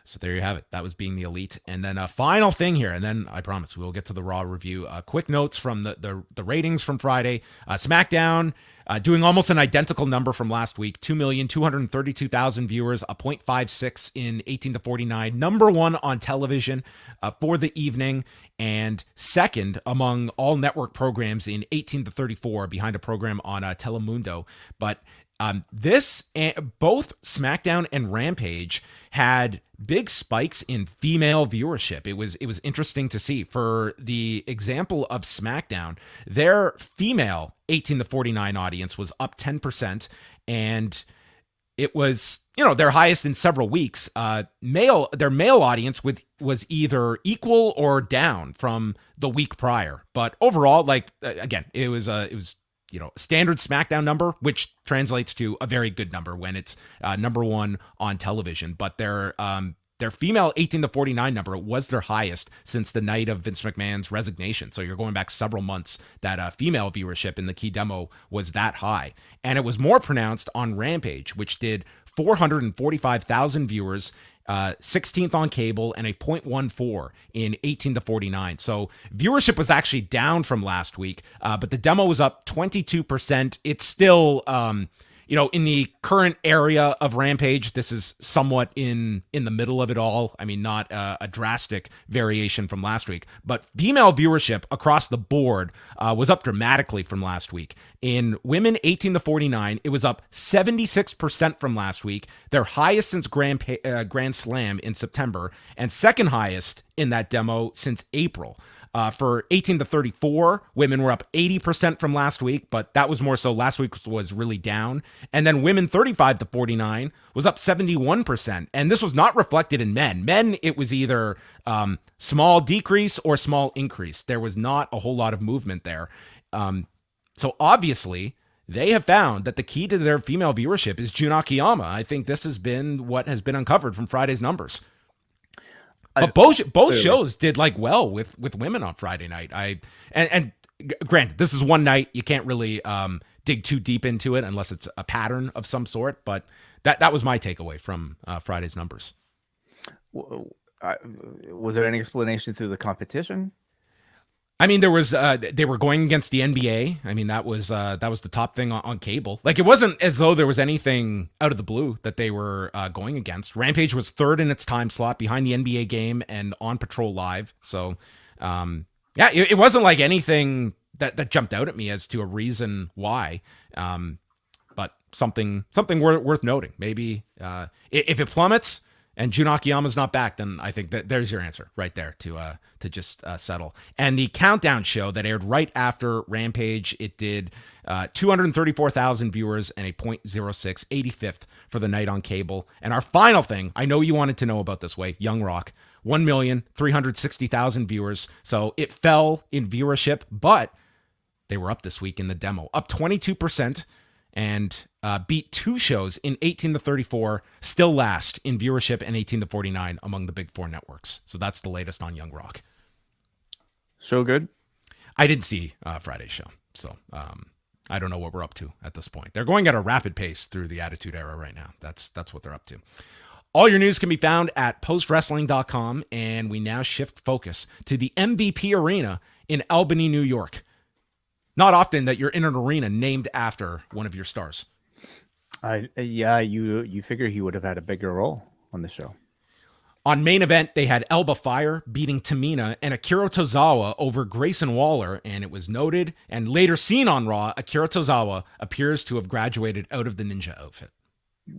So there you have it. That was Being the Elite. And then a final thing here, and then I promise we'll get to the Raw review. Quick notes from the ratings from Friday. SmackDown doing almost an identical number from last week. 2,232,000 viewers, a 0.56 in 18 to 49. Number 1 on television for the evening, and second among all network programs in 18 to 34, behind a program on Telemundo. But both SmackDown and Rampage had big spikes in female viewership. It was interesting to see. For the example of SmackDown, their female 18 to 49 audience was up 10%, and it was, you know, their highest in several weeks. Their male audience was either equal or down from the week prior. But overall, like, again, it was you know, standard SmackDown number, which translates to a very good number when it's number 1 on television. But their female 18 to 49 number was their highest since the night of Vince McMahon's resignation. So you're going back several months that female viewership in the key demo was that high. And it was more pronounced on Rampage, which did 445,000 viewers, 16th on cable, and a 0.14 in 18 to 49. So viewership was actually down from last week, but the demo was up 22%. It's still, you know, in the current area of Rampage, this is somewhat in the middle of it all. I mean, not a drastic variation from last week, but female viewership across the board was up dramatically from last week. In women 18 to 49, it was up 76% from last week, their highest since Grand Slam in September, and second highest in that demo since April. For 18 to 34, women were up 80% from last week, but that was more so last week was really down. And then women 35 to 49 was up 71%. And this was not reflected in men. Men, it was either small decrease or small increase. There was not a whole lot of movement there. So obviously, they have found that the key to their female viewership is Jun Akiyama. I think this has been what has been uncovered from Friday's numbers. But both shows did like well with women on Friday night. And granted, this is one night. You can't really dig too deep into it unless it's a pattern of some sort. But that was my takeaway from Friday's numbers. Was there any explanation through the competition? I mean, there was they were going against the NBA. I mean, that was the top thing on Cable. Like, it wasn't as though there was anything out of the blue that they were going against. Rampage was third in its time slot behind the NBA game and On Patrol Live. So, yeah, it wasn't like anything that jumped out at me as to a reason why. But something worth noting. Maybe if it plummets and Jun Akiyama's not back, then I think that there's your answer right there to just settle. And the countdown show that aired right after Rampage, it did 234,000 viewers and a .06, 85th for the night on Cable. And our final thing, I know you wanted to know about this, way Young Rock, 1,360,000 viewers. So it fell in viewership, but they were up this week in the demo, up 22%. And beat two shows in 18 to 34, still last in viewership and 18 to 49 among the big four networks. So that's the latest on Young Rock. So good. I didn't see Friday's show, so I don't know what we're up to at this point. They're going at a rapid pace through the Attitude Era right now. That's what they're up to. All your news can be found at postwrestling.com, and we now shift focus to the MVP Arena in Albany, New York. Not often that you're in an arena named after one of your stars. Yeah, you figure he would have had a bigger role on the show. On main event, they had Elba Fire beating Tamina and Akira Tozawa over Grayson Waller, and it was noted and later seen on Raw, Akira Tozawa appears to have graduated out of the ninja outfit.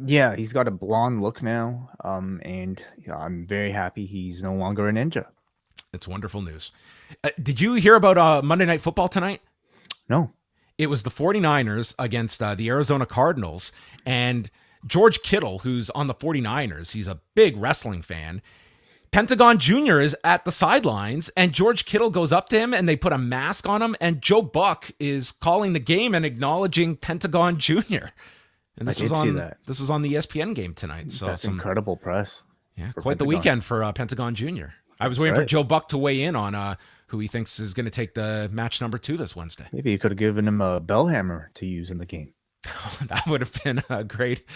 Yeah, he's got a blonde look now, and I'm very happy he's no longer a ninja. It's wonderful news. Did you hear about Monday Night Football tonight? No. It was the 49ers against the Arizona Cardinals, and George Kittle, who's on the 49ers, he's a big wrestling fan. Pentagon Jr. is at the sidelines, and George Kittle goes up to him, and they put a mask on him, and Joe Buck is calling the game and acknowledging Pentagon Jr. And this was on the ESPN game tonight. So that's incredible press. Yeah, quite the weekend for Pentagon Jr. I was waiting for Joe Buck to weigh in on who he thinks is going to take the match number 2 this Wednesday. Maybe you could have given him a bell hammer to use in the game. That would have been a great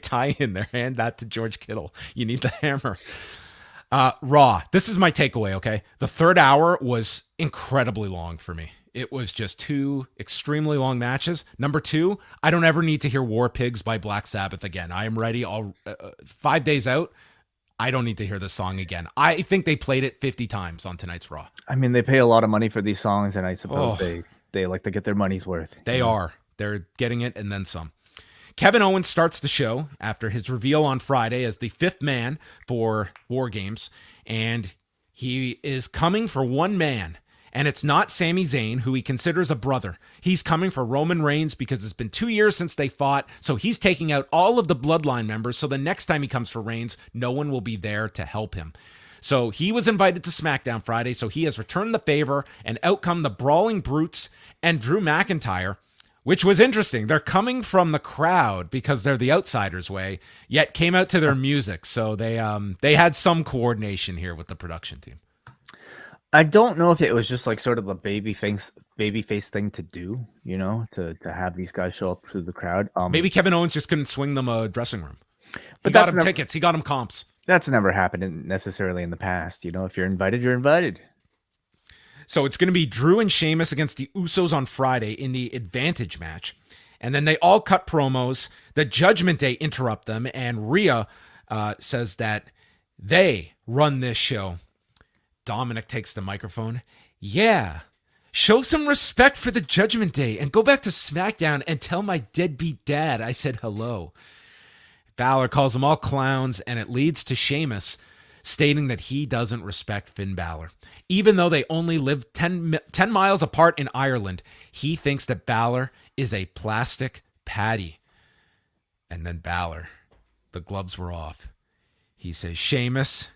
tie-in there. Hand that to George Kittle. You need the hammer. Raw. This is my takeaway, okay? The third hour was incredibly long for me. It was just 2 extremely long matches. Number 2, I don't ever need to hear War Pigs by Black Sabbath again. I am ready. 5 days out. I don't need to hear this song again. I think they played it 50 times on tonight's Raw. I mean, they pay a lot of money for these songs, and I suppose they like to get their money's worth. They are. They're getting it and then some. Kevin Owens starts the show after his reveal on Friday as the 5th man for War Games, and he is coming for one man. And it's not Sami Zayn, who he considers a brother. He's coming for Roman Reigns because it's been 2 years since they fought. So he's taking out all of the Bloodline members. So the next time he comes for Reigns, no one will be there to help him. So he was invited to SmackDown Friday. So he has returned the favor, and out come the Brawling Brutes and Drew McIntyre, which was interesting. They're coming from the crowd because they're the outsiders way, yet came out to their music. So they had some coordination here with the production team. I don't know if it was just like sort of the babyface thing to do, you know, to have these guys show up through the crowd. Maybe Kevin Owens just couldn't swing them a dressing room. He got him tickets. He got him comps. That's never happened necessarily in the past. You know, if you're invited, you're invited. So it's going to be Drew and Sheamus against the Usos on Friday in the Advantage match. And then they all cut promos. The Judgment Day interrupt them. And Rhea says that they run this show. Dominic takes the microphone. Yeah, show some respect for the Judgment Day and go back to SmackDown and tell my deadbeat dad I said hello. Balor calls them all clowns, and it leads to Sheamus stating that he doesn't respect Finn Balor. Even though they only live 10 miles apart in Ireland, he thinks that Balor is a plastic patty. And then Balor, the gloves were off. He says, Sheamus,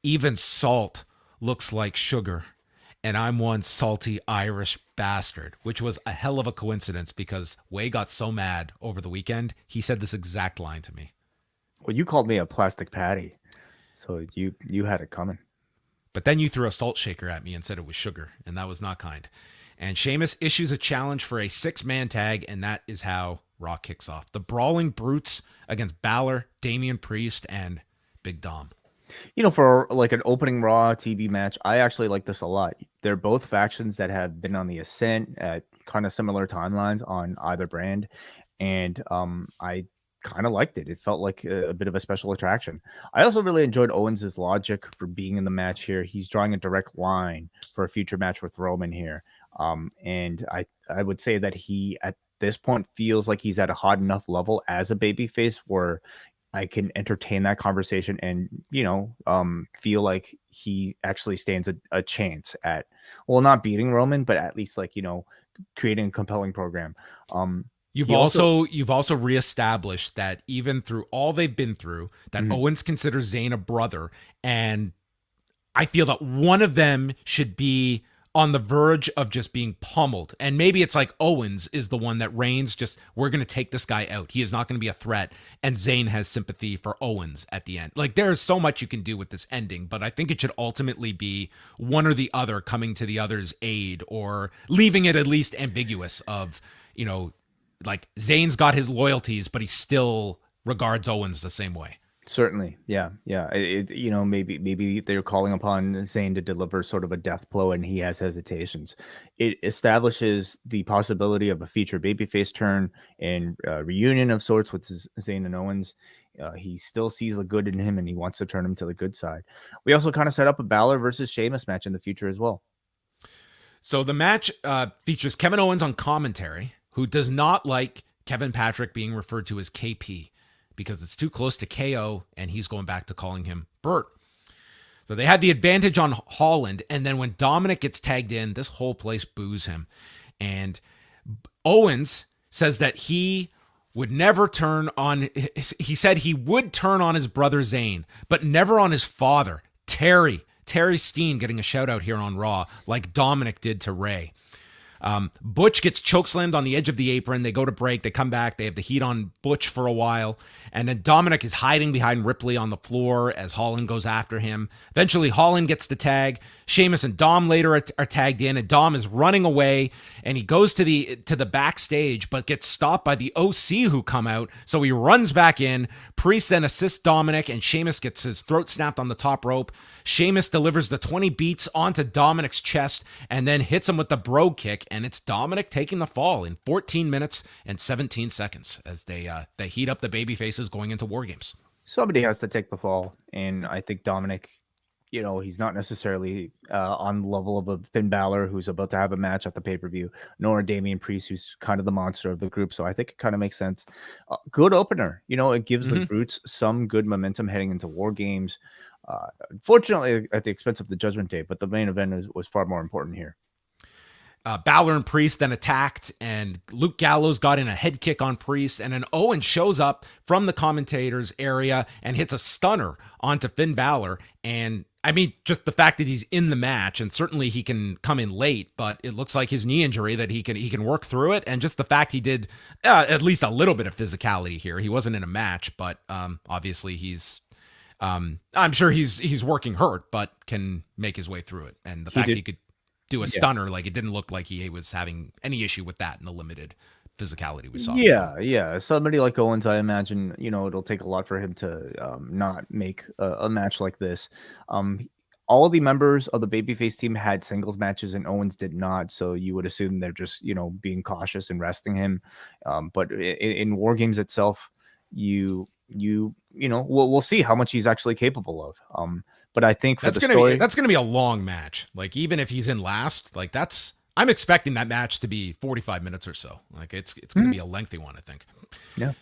even salt looks like sugar, and I'm one salty Irish bastard, which was a hell of a coincidence because Way got so mad over the weekend. He said this exact line to me. Well, you called me a plastic patty, so you had it coming. But then you threw a salt shaker at me and said it was sugar, and that was not kind. And Sheamus issues a challenge for a 6-man tag, and that is how Raw kicks off. The Brawling Brutes against Balor, Damian Priest, and Big Dom. For like an opening Raw TV match, I actually like this a lot. They're both factions that have been on the ascent at kind of similar timelines on either brand, and I kind of liked it. It felt like a bit of a special attraction. I also really enjoyed Owens's logic for being in the match here. He's drawing a direct line for a future match with Roman here, and I would say that he at this point feels like he's at a hot enough level as a babyface where I can entertain that conversation and, feel like he actually stands a chance at, well, not beating Roman, but at least like, creating a compelling program. You've also reestablished that even through all they've been through, that Owens considers Zayn a brother. And I feel that one of them should be on the verge of just being pummeled. And maybe it's like Owens is the one that reigns, just, we're going to take this guy out. He is not going to be a threat. And Zayn has sympathy for Owens at the end. Like, there is so much you can do with this ending, but I think it should ultimately be one or the other coming to the other's aid, or leaving it at least ambiguous of, like, Zayn's got his loyalties, but he still regards Owens the same way. Certainly. Yeah. Maybe they're calling upon Zayn to deliver sort of a death blow and he has hesitations. It establishes the possibility of a future babyface turn and reunion of sorts with Zayn and Owens. He still sees the good in him and he wants to turn him to the good side. We also kind of set up a Balor versus Sheamus match in the future as well. So the match features Kevin Owens on commentary, who does not like Kevin Patrick being referred to as KP, because it's too close to KO, and he's going back to calling him Bert. So they had the advantage on Holland, and then when Dominic gets tagged in, this whole place boos him. And Owens says that he would never turn on, he said he would turn on his brother Zayn, but never on his father, Terry Steen, getting a shout out here on Raw, like Dominic did to Ray. Butch gets chokeslammed on the edge of the apron. They go to break. They come back. They have the heat on Butch for a while. And then Dominic is hiding behind Ripley on the floor as Holland goes after him. Eventually, Holland gets the tag. Sheamus and Dom later are tagged in, and Dom is running away, and he goes to the backstage, but gets stopped by the OC who come out. So he runs back in. Priest then assists Dominic, and Sheamus gets his throat snapped on the top rope. Sheamus delivers the 20 beats onto Dominic's chest and then hits him with the brogue kick, and it's Dominic taking the fall in 14 minutes and 17 seconds as they heat up the baby faces going into War Games. Somebody has to take the fall, and I think Dominic, he's not necessarily on the level of a Finn Balor who's about to have a match at the pay-per-view, nor Damian Priest, who's kind of the monster of the group. So I think it kind of makes sense. Good opener. It gives the Brutes some good momentum heading into War Games. Unfortunately, at the expense of the Judgment Day, but the main event was far more important here. Balor and Priest then attacked, and Luke Gallows got in a head kick on Priest, and then Owen shows up from the commentators area and hits a stunner onto Finn Balor. And I mean, just the fact that he's in the match, and certainly he can come in late, but it looks like his knee injury that he can work through it. And just the fact he did at least a little bit of physicality here. He wasn't in a match, but obviously he's I'm sure he's working hurt, but can make his way through it. And the fact he could do a stunner, like, it didn't look like he was having any issue with that in the limited physicality we saw. Yeah. Somebody like Owens, I imagine, it'll take a lot for him to not make a match like this. All of the members of the babyface team had singles matches and Owens did not, so you would assume they're just, being cautious and resting him. But in War Games itself, we'll see how much he's actually capable of. But I think for that's gonna be a long match. Like, even if he's in last, like, I'm expecting that match to be 45 minutes or so. Like, it's gonna be a lengthy one, I think. Yeah.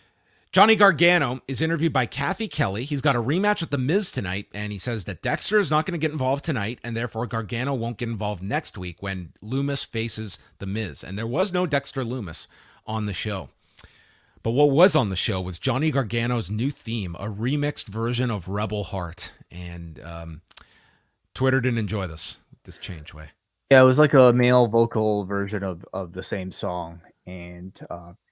Johnny Gargano is interviewed by Kathy Kelly. He's got a rematch with The Miz tonight, and he says that Dexter is not going to get involved tonight, and therefore Gargano won't get involved next week when Loomis faces The Miz. And there was no Dexter Loomis on the show. But what was on the show was Johnny Gargano's new theme, a remixed version of Rebel Heart. And Twitter didn't enjoy this change way. Yeah, it was like a male vocal version of the same song. And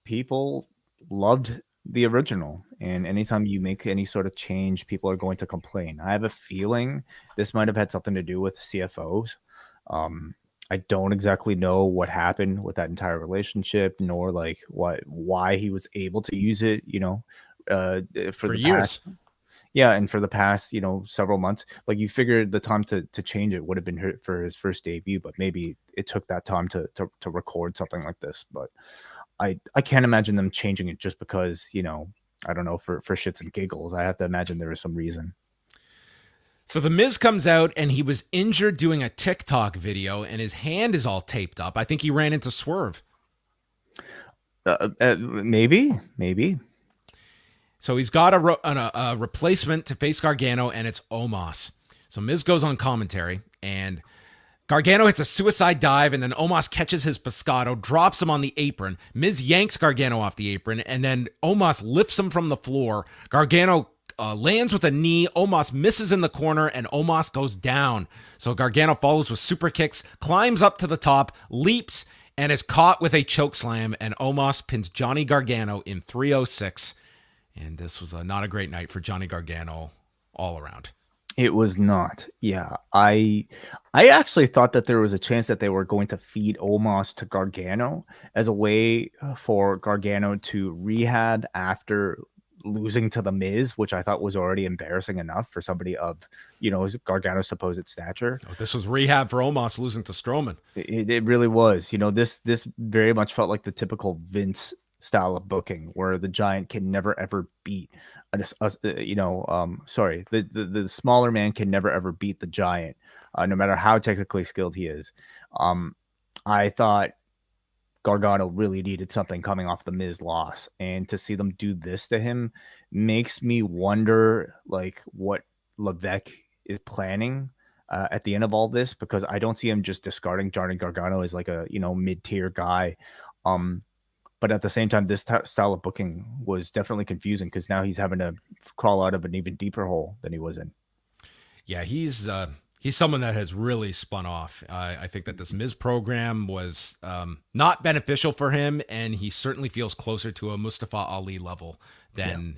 people loved the original. And anytime you make any sort of change, people are going to complain. I have a feeling this might have had something to do with CFOs. I don't exactly know what happened with that entire relationship, nor why he was able to use it, for the years. past. Yeah, and for the past, several months, like you figured the time to change it would have been for his first debut, but maybe it took that time to record something like this. But I can't imagine them changing it just because, I don't know, for shits and giggles. I have to imagine there is some reason. So the Miz comes out and he was injured doing a TikTok video and his hand is all taped up. I think he ran into Swerve. Maybe. So he's got a replacement to face Gargano, and it's Omos. So Miz goes on commentary, and Gargano hits a suicide dive, and then Omos catches his pescado, drops him on the apron. Miz yanks Gargano off the apron, and then Omos lifts him from the floor. Gargano lands with a knee. Omos misses in the corner, and Omos goes down. So Gargano follows with super kicks, climbs up to the top, leaps, and is caught with a choke slam, and Omos pins Johnny Gargano in 306. And this was not a great night for Johnny Gargano all around. It was not. Yeah. I actually thought that there was a chance that they were going to feed Omos to Gargano as a way for Gargano to rehab after losing to the Miz, which I thought was already embarrassing enough for somebody of, Gargano's supposed stature. Oh, this was rehab for Omos losing to Strowman. It really was. This very much felt like the typical Vince style of booking where the giant can never ever beat the smaller man can never ever beat the giant, no matter how technically skilled he is. I thought Gargano really needed something coming off the Miz loss, and to see them do this to him makes me wonder like what Levesque is planning at the end of all this, because I don't see him just discarding Johnny Gargano as like a mid-tier guy. But at the same time, this style of booking was definitely confusing because now he's having to crawl out of an even deeper hole than he was in. Yeah, he's someone that has really spun off. I think that this Miz program was not beneficial for him, and he certainly feels closer to a Mustafa Ali level than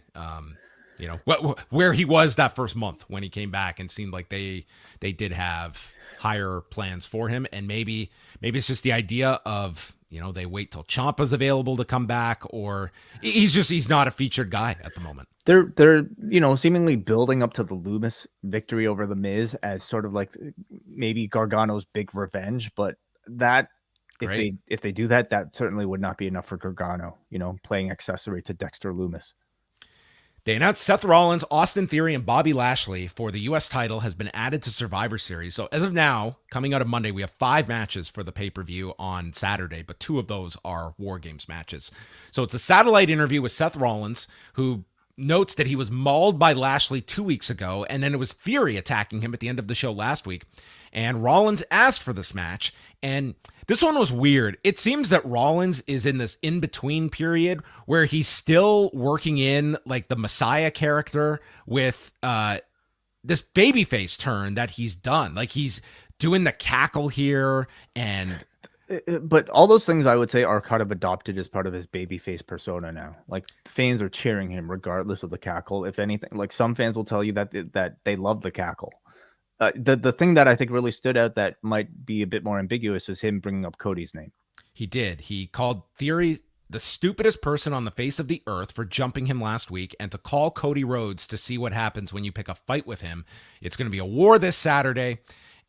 where he was that first month when he came back, and seemed like they did have higher plans for him. And maybe it's just the idea of, they wait till Ciampa's available to come back, or he's not a featured guy at the moment. They're seemingly building up to the Loomis victory over the Miz as sort of like maybe Gargano's big revenge, but that if they do that, that certainly would not be enough for Gargano, playing accessory to Dexter Loomis. They announced Seth Rollins, Austin Theory, and Bobby Lashley for the U.S. title has been added to Survivor Series. So as of now, coming out of Monday, we have 5 matches for the pay-per-view on Saturday, but 2 of those are War Games matches. So it's a satellite interview with Seth Rollins, who notes that he was mauled by Lashley 2 weeks ago, and then it was Theory attacking him at the end of the show last week. And Rollins asked for this match, and this one was weird. It seems that Rollins is in this in-between period where he's still working in like the Messiah character with this babyface turn that he's done. Like he's doing the cackle here, and but all those things I would say are kind of adopted as part of his babyface persona now. Like fans are cheering him regardless of the cackle. If anything, like some fans will tell you that they love the cackle. The thing that I think really stood out that might be a bit more ambiguous is him bringing up Cody's name. He did. He called Theory the stupidest person on the face of the earth for jumping him last week, and to call Cody Rhodes to see what happens when you pick a fight with him. It's going to be a war this Saturday.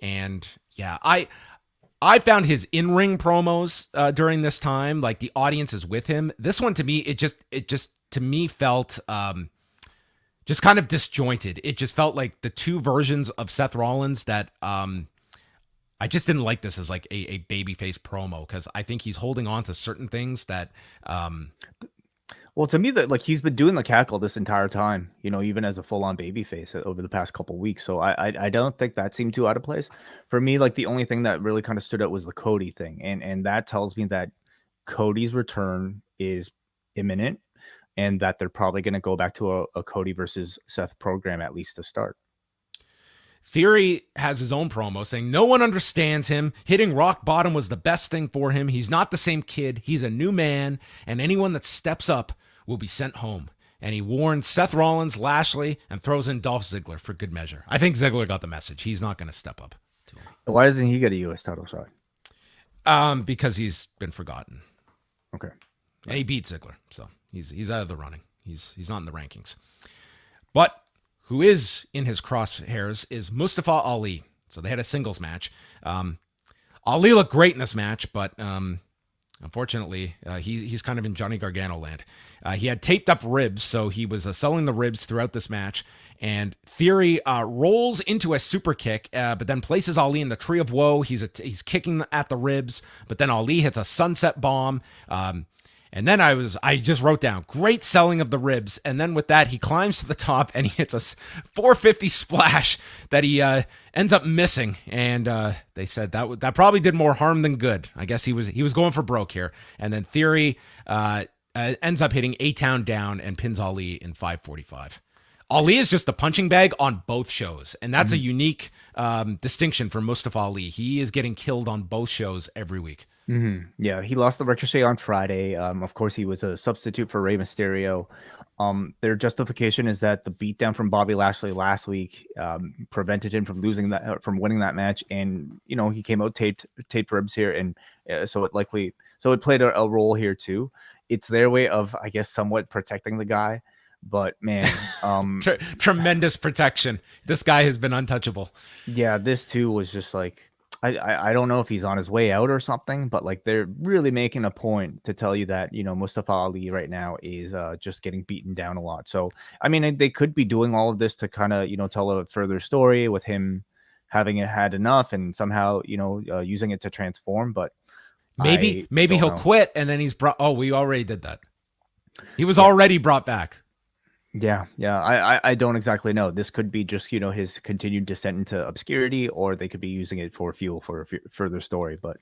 And yeah, I found his in-ring promos during this time, like the audience is with him. This one to me, it just to me felt just kind of disjointed. It just felt like the 2 versions of Seth Rollins that I just didn't like this as like a babyface promo, because I think he's holding on to certain things that well, to me, that like he's been doing the cackle this entire time, even as a full-on babyface over the past couple weeks. So I don't think that seemed too out of place. For me, like the only thing that really kind of stood out was the Cody thing. And that tells me that Cody's return is imminent, and that they're probably going to go back to a Cody versus Seth program, at least to start. Theory has his own promo saying no one understands him. Hitting rock bottom was the best thing for him. He's not the same kid. He's a new man, and anyone that steps up will be sent home. And he warns Seth Rollins, Lashley, and throws in Dolph Ziggler for good measure. I think Ziggler got the message. He's not going to step up to him. Why doesn't he get a U.S. title shot? Because he's been forgotten. Okay. And he beat Ziggler, so he's out of the running. He's not in the rankings. But who is in his crosshairs is Mustafa Ali. So they had a singles match. Ali looked great in this match, but unfortunately, he's kind of in Johnny Gargano land. He had taped up ribs, so he was selling the ribs throughout this match. And Theory rolls into a super kick, but then places Ali in the Tree of Woe. He's kicking at the ribs, but then Ali hits a sunset bomb. And then I just wrote down great selling of the ribs. And then with that, he climbs to the top and he hits a 450 splash that he ends up missing. And they said that probably did more harm than good. I guess he was going for broke here. And then Theory ends up hitting A-Town down and pins Ali in 545. Ali is just the punching bag on both shows. And that's a unique distinction for Mustafa Ali. He is getting killed on both shows every week. Mm-hmm. Yeah, he lost the Ricochet on Friday. Of course, he was a substitute for Rey Mysterio. Their justification is that the beatdown from Bobby Lashley last week prevented him from winning that match, and he came out taped ribs here, and so it played a role here too. It's their way of, I guess, somewhat protecting the guy. But man, tremendous protection. This guy has been untouchable. Yeah, this too was just like. I don't know if he's on his way out or something, but like they're really making a point to tell you that, Mustafa Ali right now is just getting beaten down a lot. So, I mean, they could be doing all of this to kind of, tell a further story with him having had enough and somehow, using it to transform. But maybe he'll quit and then he's brought. Oh, we already did that. He was already brought back. Yeah. I don't exactly know. This could be just, his continued descent into obscurity, or they could be using it for fuel for a further story. But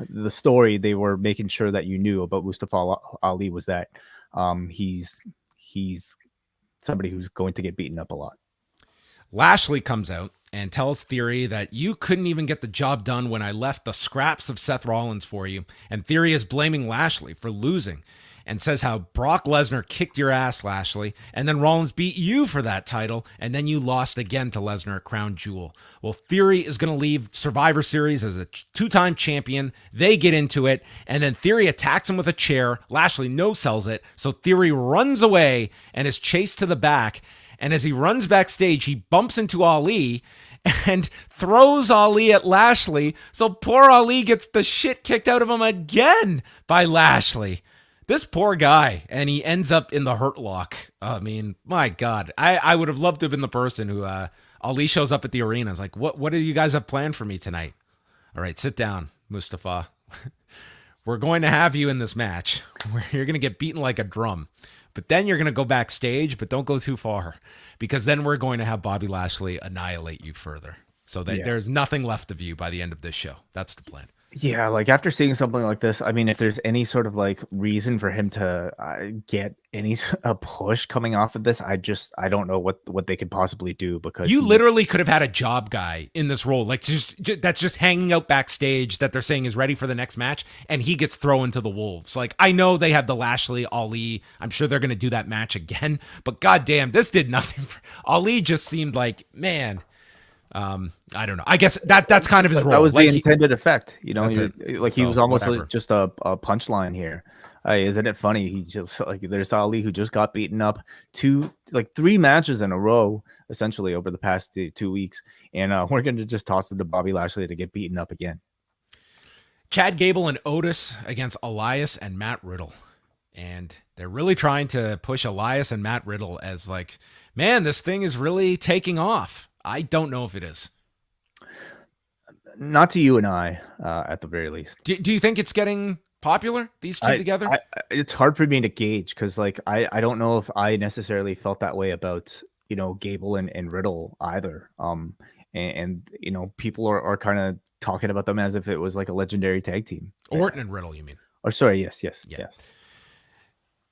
the story they were making sure that you knew about Mustafa Ali was that he's somebody who's going to get beaten up a lot. Lashley comes out and tells Theory that you couldn't even get the job done when I left the scraps of Seth Rollins for you. And Theory is blaming Lashley for losing and says how Brock Lesnar kicked your ass, Lashley, and then Rollins beat you for that title, and then you lost again to Lesnar at Crown Jewel. Well, Theory is going to leave Survivor Series as a two-time champion. They get into it, and then Theory attacks him with a chair. Lashley no-sells it, so Theory runs away and is chased to the back, and as he runs backstage, he bumps into Ali and throws Ali at Lashley, so poor Ali gets the shit kicked out of him again by Lashley. This poor guy, and he ends up in the Hurt Lock. I mean, my God. I would have loved to have been the person who Ali shows up at the arena. It's like, what do you guys have planned for me tonight? All right, sit down, Mustafa. We're going to have you in this match where you're going to get beaten like a drum. But then you're going to go backstage, but don't go too far, because then we're going to have Bobby Lashley annihilate you further. So that there's nothing left of you by the end of this show. That's the plan. Yeah, like after seeing something like this, I mean, if there's any sort of like reason for him to get a push coming off of this, I don't know what they could possibly do, because you literally could have had a job guy in this role, like that's just hanging out backstage that they're saying is ready for the next match, and he gets thrown to the wolves. Like, I know they have the Lashley Ali. I'm sure they're going to do that match again, but goddamn, this did nothing. Ali just seemed like, man. I don't know. I guess that's kind of his role. That was the intended effect, he was almost just a punchline here. Isn't it funny? He's just like, there's Ali who just got beaten up 3 matches in a row, essentially over the past 2 weeks, and we're going to just toss it to Bobby Lashley to get beaten up again. Chad Gable and Otis against Elias and Matt Riddle, and they're really trying to push Elias and Matt Riddle as like, man, this thing is really taking off. I don't know if it is. Not to you and I, at the very least. Do you think it's getting popular, these two together? It's hard for me to gauge, because like I don't know if I necessarily felt that way about Gable and Riddle either. And people are kind of talking about them as if it was like a legendary tag team. Orton and Riddle, you mean? Or sorry, yes.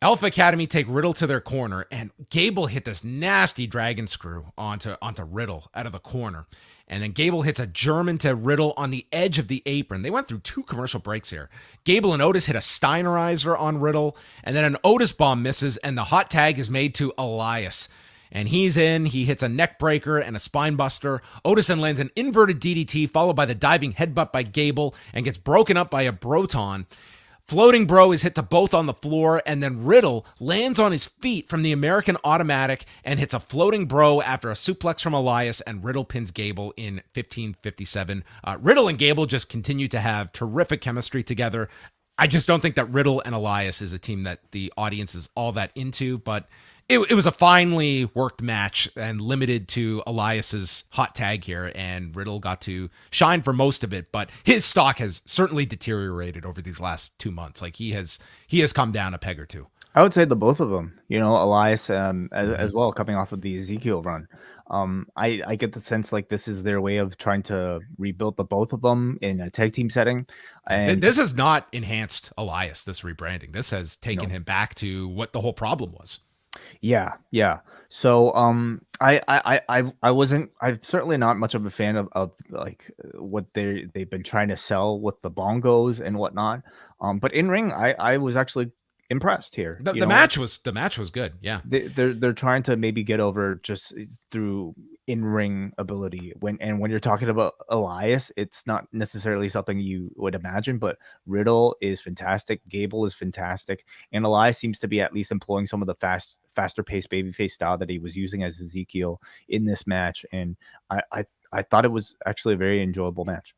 Alpha Academy take Riddle to their corner, and Gable hit this nasty dragon screw onto Riddle out of the corner. And then Gable hits a German to Riddle on the edge of the apron. They went through 2 commercial breaks here. Gable and Otis hit a Steinerizer on Riddle, and then an Otis bomb misses, and the hot tag is made to Elias. And he's in. He hits a neck breaker and a spine buster. Otis then lands an inverted DDT, followed by the diving headbutt by Gable, and gets broken up by a Broton. Floating bro is hit to both on the floor, and then Riddle lands on his feet from the American Automatic and hits a floating bro after a suplex from Elias, and Riddle pins Gable in 15:57. Riddle and Gable just continue to have terrific chemistry together. I just don't think that Riddle and Elias is a team that the audience is all that into, but it was a finely worked match and limited to Elias's hot tag here, and Riddle got to shine for most of it, but his stock has certainly deteriorated over these last 2 months. Like he has come down a peg or two. I would say the both of them, Elias as well, coming off of the Ezekiel run. I get the sense like this is their way of trying to rebuild the both of them in a tag team setting. And this has not enhanced Elias, this rebranding. This has taken him back to what the whole problem was. Yeah. So I'm certainly not much of a fan of like what they've been trying to sell with the bongos and whatnot. But in ring, I was actually impressed here. The match was good. Yeah. They're trying to maybe get over just through in-ring ability. When you're talking about Elias, it's not necessarily something you would imagine, but Riddle is fantastic, Gable is fantastic, and Elias seems to be at least employing some of the faster paced babyface style that he was using as Ezekiel in this match. And I thought it was actually a very enjoyable match.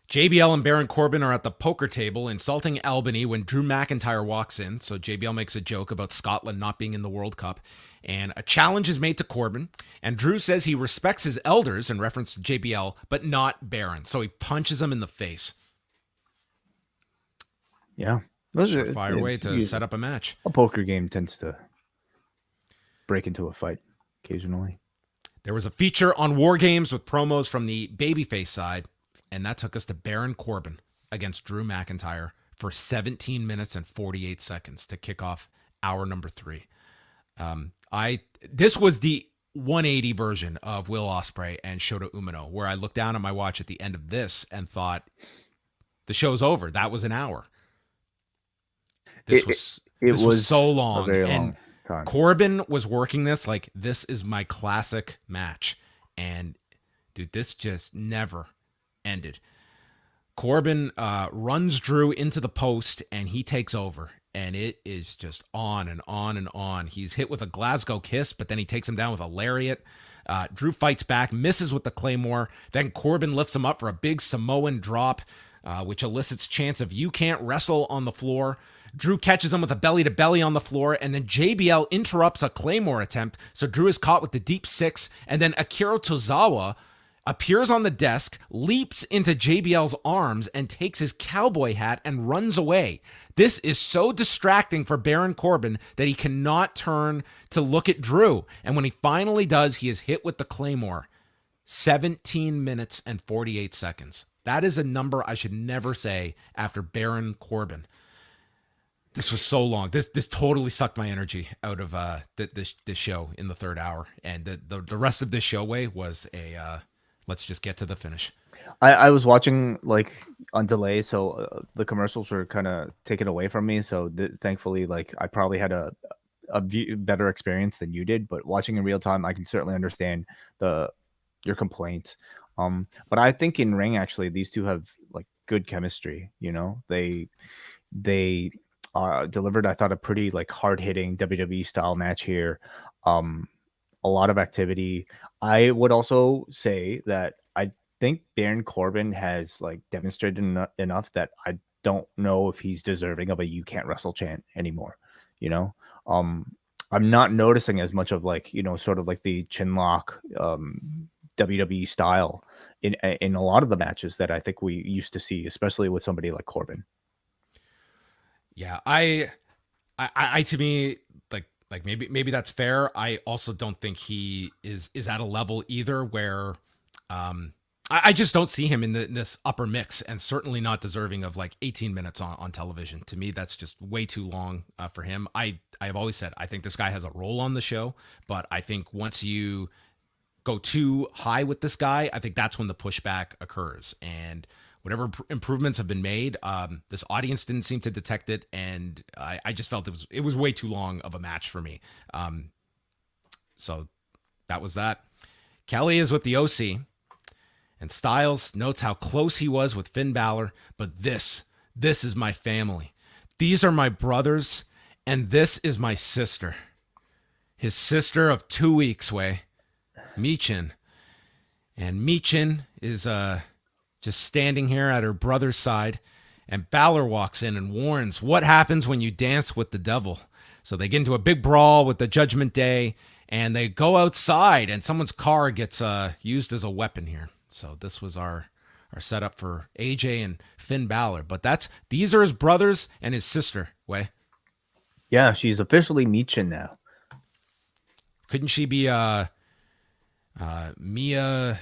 JBL and Baron Corbin are at the poker table insulting Albany when Drew McIntyre walks in. So JBL makes a joke about Scotland not being in the World Cup. And a challenge is made to Corbin. And Drew says he respects his elders in reference to JBL, but not Baron. So he punches him in the face. Yeah. Surefire way to set up a match. A poker game tends to break into a fight occasionally. There was a feature on War Games with promos from the babyface side. And that took us to Baron Corbin against Drew McIntyre for 17 minutes and 48 seconds to kick off hour number 3. This was the 180 version of Will Ospreay and Shota Umino, where I looked down at my watch at the end of this and thought, the show's over. That was an hour. This was so long. A very and long time. Corbin was working this like, this is my classic match. And dude, this just never ended. Corbin runs Drew into the post and he takes over, and it is just on and on and on. He's hit with a Glasgow kiss, but then he takes him down with a lariat. Drew fights back, misses with the Claymore. Then Corbin lifts him up for a big Samoan drop, which elicits chants of "you can't wrestle" on the floor. Drew catches him with a belly to belly on the floor, and then JBL interrupts a Claymore attempt, so Drew is caught with the deep 6, and then Akira Tozawa appears on the desk, leaps into JBL's arms, and takes his cowboy hat and runs away. This is so distracting for Baron Corbin that he cannot turn to look at Drew. And when he finally does, he is hit with the Claymore. 17 minutes and 48 seconds. That is a number I should never say after Baron Corbin. This was so long. This totally sucked my energy out of this show in the third hour. And the rest of this show was a... let's just get to the finish. I was watching like on delay, so the commercials were kind of taken away from me. So thankfully, like I probably had a better experience than you did. But watching in real time, I can certainly understand your complaints. But I think in ring, actually, these two have like good chemistry. They delivered, I thought, a pretty like hard hitting WWE style match here. A lot of activity. I would also say that I think Baron Corbin has like demonstrated enough that I don't know if he's deserving of a "you can't wrestle" chant anymore. I'm not noticing as much of like, sort of like the chin lock WWE style in a lot of the matches that I think we used to see, especially with somebody like Corbin. Yeah, I to me, like maybe that's fair. I also don't think he is at a level either where I just don't see him in this upper mix, and certainly not deserving of like 18 minutes on television. To me, that's just way too long for him. I have always said I think this guy has a role on the show, but I think once you go too high with this guy, I think that's when the pushback occurs. And whatever improvements have been made, this audience didn't seem to detect it, and I just felt it was way too long of a match for me. So that was that. Kelly is with the OC, and Styles notes how close he was with Finn Balor, but this This is my family. These are my brothers, and this is my sister. His sister of 2 weeks, Wei. Michin. And Michin is just standing here at her brother's side, and Balor walks in and warns what happens when you dance with the devil. So they get into a big brawl with the Judgment Day, and they go outside, and someone's car gets used as a weapon here. So this was our setup for AJ and Finn Balor. But these are his brothers and his sister, Wei. Yeah, she's officially Michin now. Couldn't she be Mia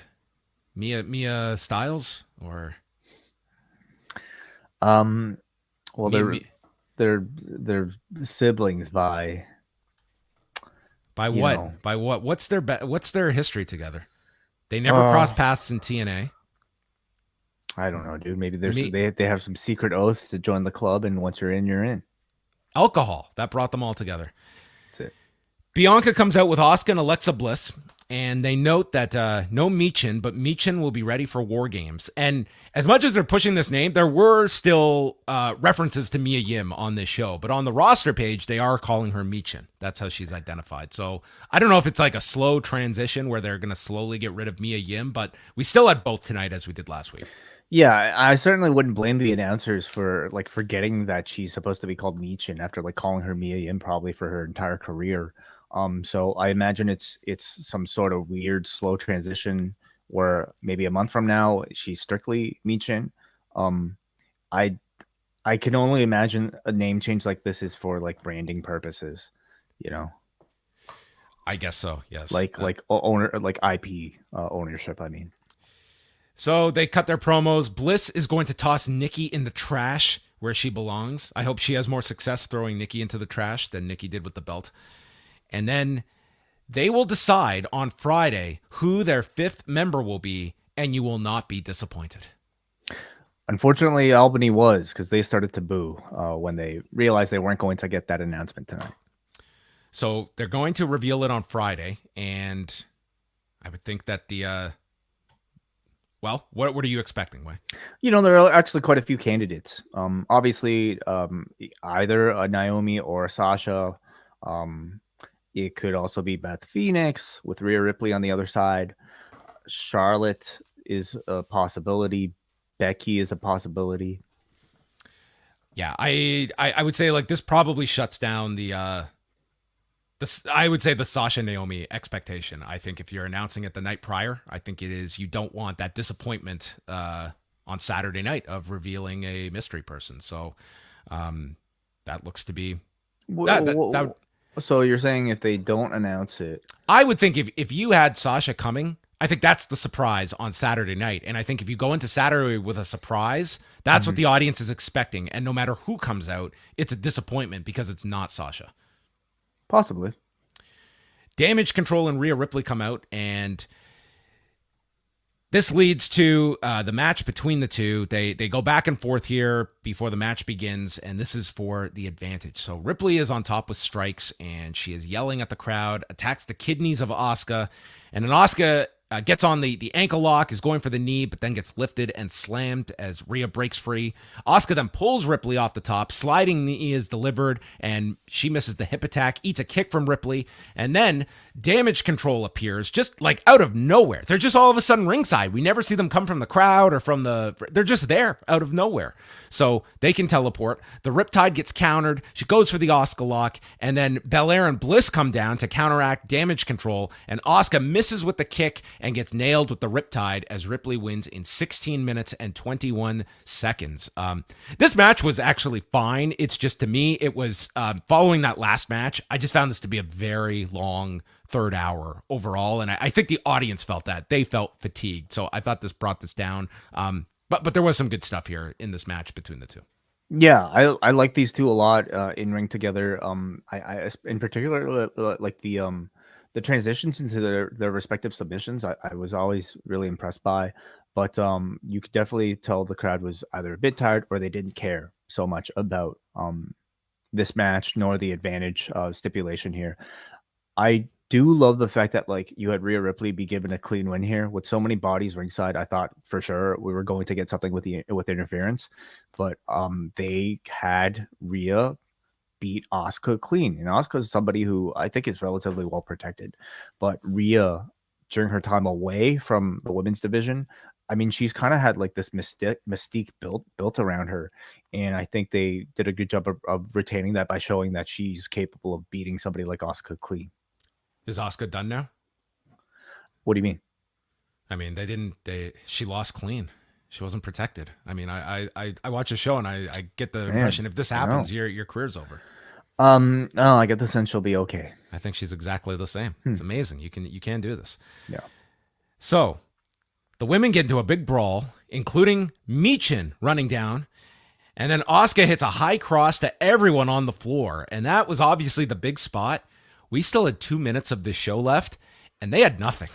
Styles or well, they're siblings by what? By what? What's their history together? They never crossed paths in TNA. I don't know, dude. Maybe they have some secret oaths to join the club, and once you're in, you're in. Alcohol that brought them all together. That's it. Bianca comes out with Asuka and Alexa Bliss, and they note that no Michin, but Michin will be ready for War Games. And as much as they're pushing this name, there were still references to Mia Yim on this show. But on the roster page, they are calling her Michin. That's how she's identified. So I don't know if it's like a slow transition where they're going to slowly get rid of Mia Yim, but we still had both tonight as we did last week. Yeah, I certainly wouldn't blame the announcers for like forgetting that she's supposed to be called Michin after like calling her Mia Yim probably for her entire career. So I imagine it's some sort of weird slow transition where maybe a month from now she's strictly Michin. I can only imagine a name change like this is for like branding purposes, you know. I guess so. Yes. Like owner like IP ownership. I mean. So they cut their promos. Bliss is going to toss Nikki in the trash where she belongs. I hope she has more success throwing Nikki into the trash than Nikki did with the belt. And then they will decide on Friday who their fifth member will be, and you will not be disappointed. Unfortunately, Albany was, because they started to boo when they realized they weren't going to get that announcement tonight. So they're going to reveal it on Friday, and I would think that the... Well, what are you expecting, Wei? You know, there are actually quite a few candidates. Obviously, either a Naomi or a Sasha. It could also be Beth Phoenix with Rhea Ripley on the other side. Charlotte is a possibility. Becky is a possibility. Yeah, I would say like this probably shuts down I would say the Sasha Naomi expectation. I think if you're announcing it the night prior, I think it is you don't want that disappointment on Saturday night of revealing a mystery person. So that looks to be that. So you're saying if they don't announce it, I would think if you had Sasha coming, I think that's the surprise on Saturday night. And I think if you go into Saturday with a surprise, that's what the audience is expecting. And no matter who comes out, it's a disappointment because it's not Sasha. Possibly. Damage Control and Rhea Ripley come out, and this leads to the match between the two. They go back and forth here before the match begins, and this is for the advantage. So Ripley is on top with strikes, and she is yelling at the crowd, attacks the kidneys of Asuka, and then Asuka gets on the ankle lock, is going for the knee, but then gets lifted and slammed as Rhea breaks free. Asuka then pulls Ripley off the top. Sliding knee is delivered, and she misses the hip attack, eats a kick from Ripley, and then Damage Control appears just like out of nowhere. They're just all of a sudden ringside. We never see them come from the crowd or they're just there out of nowhere. So they can teleport. The Riptide gets countered. She goes for the Asuka lock, and then Belair and Bliss come down to counteract Damage Control, and Asuka misses with the kick and gets nailed with the Riptide as Ripley wins in 16 minutes and 21 seconds. This match was actually fine. It's just, to me, it was following that last match, I just found this to be a very long third hour overall, and I think the audience felt that. They felt fatigued, so I thought this brought this down. But there was some good stuff here in this match between the two. Yeah, I like these two a lot in ring together. I in particular like the transitions into their respective submissions. I was always really impressed by, but you could definitely tell the crowd was either a bit tired or they didn't care so much about this match nor the advantage stipulation here. I do love the fact that like you had Rhea Ripley be given a clean win here with so many bodies ringside. I thought for sure we were going to get something with interference, but they had Rhea beat Asuka clean, and Asuka is somebody who I think is relatively well protected, but Rhea during her time away from the women's division, I mean, she's kind of had like this mystique built around her, and I think they did a good job of retaining that by showing that she's capable of beating somebody like Asuka clean. Is Asuka done now? What do you mean? I mean, she lost clean. She wasn't protected. I mean, I watch a show and I get the impression if this happens, your career's over. No, I get the sense she'll be okay. I think she's exactly the same. It's amazing. You can do this. Yeah. So the women get into a big brawl, including Michin running down. And then Asuka hits a high cross to everyone on the floor. And that was obviously the big spot. We still had 2 minutes of this show left, and they had nothing.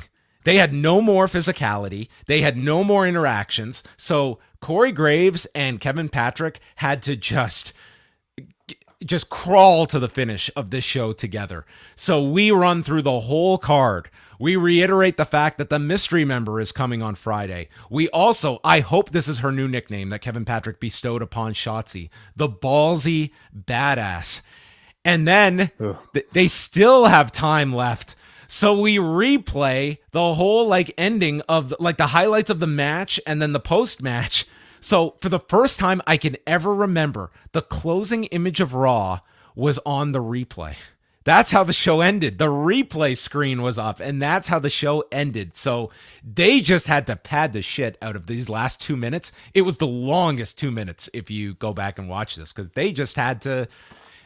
They had no more physicality. They had no more interactions. So Corey Graves and Kevin Patrick had to just crawl to the finish of this show together. So we run through the whole card. We reiterate the fact that the mystery member is coming on Friday. We also, I hope this is her new nickname that Kevin Patrick bestowed upon Shotzi, the ballsy badass. And then they still have time left. So we replay the whole like ending of like the highlights of the match and then the post match. So for the first time I can ever remember, the closing image of Raw was on the replay. That's how the show ended. The replay screen was up, and that's how the show ended. So they just had to pad the shit out of these last 2 minutes. It was the longest 2 minutes if you go back and watch this, because they just had to.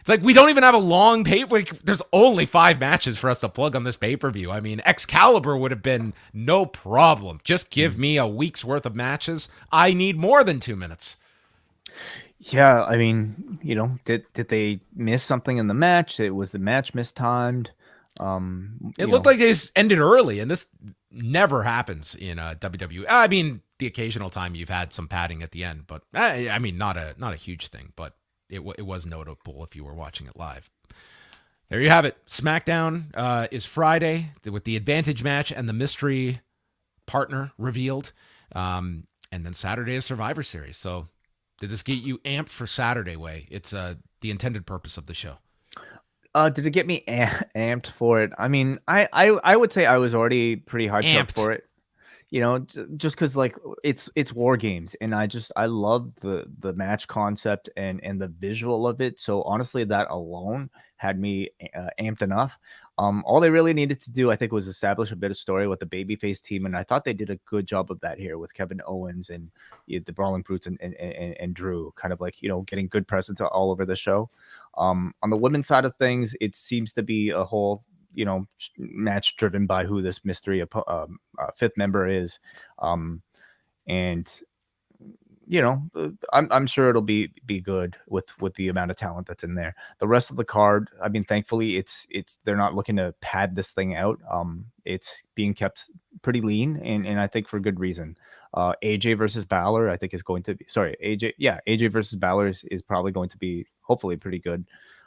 It's like we don't even have a long there's only 5 matches for us to plug on this pay-per-view. I mean, Excalibur would have been no problem. Just give me a week's worth of matches. I need more than 2 minutes. Yeah, I mean, did they miss something in the match? Was the match mistimed? It looked like they just ended early, and this never happens in WWE. I mean, the occasional time you've had some padding at the end, but I mean, not a huge thing, but it was notable if you were watching it live. There you have it. SmackDown is Friday with the Advantage match and the mystery partner revealed, and then Saturday is Survivor Series. So. Did this get you amped for Saturday, Way? It's the intended purpose of the show. Did it get me amped for it? I mean, I would say I was already pretty hyped up for it. Just because like it's War Games, and I love the match concept and the visual of it. So honestly, that alone had me amped enough. All they really needed to do, I think, was establish a bit of story with the babyface team, and I thought they did a good job of that here with Kevin Owens and the Brawling Brutes and Drew, kind of like getting good presence all over the show. On the women's side of things, it seems to be a whole match driven by who this mystery fifth member is, and I'm sure it'll be good with the amount of talent that's in there. The rest of the card, I mean, thankfully it's they're not looking to pad this thing out. It's being kept pretty lean, and I think for good reason. AJ versus Balor, I think is going to be AJ versus Balor is probably going to be hopefully pretty good.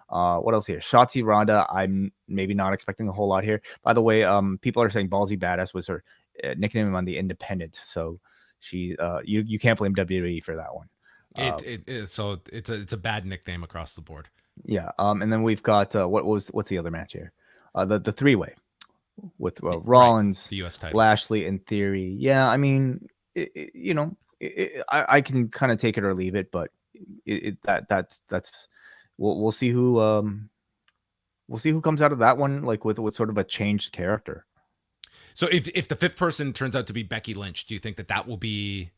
What else here? Shotzi Ronda, I'm maybe not expecting a whole lot here. By the way, people are saying Ballsy Badass was her nickname on the Independent, so she you can't blame WWE for that one. It is, so it's a bad nickname across the board. Yeah. And then we've got what's the other match here? The three-way with Rollins, the US title, Lashley, and Theory. Yeah, I mean, I can kind of take it or leave it, but that's we'll see who comes out of that one, like with sort of a changed character. So if the fifth person turns out to be Becky Lynch, do you think that will be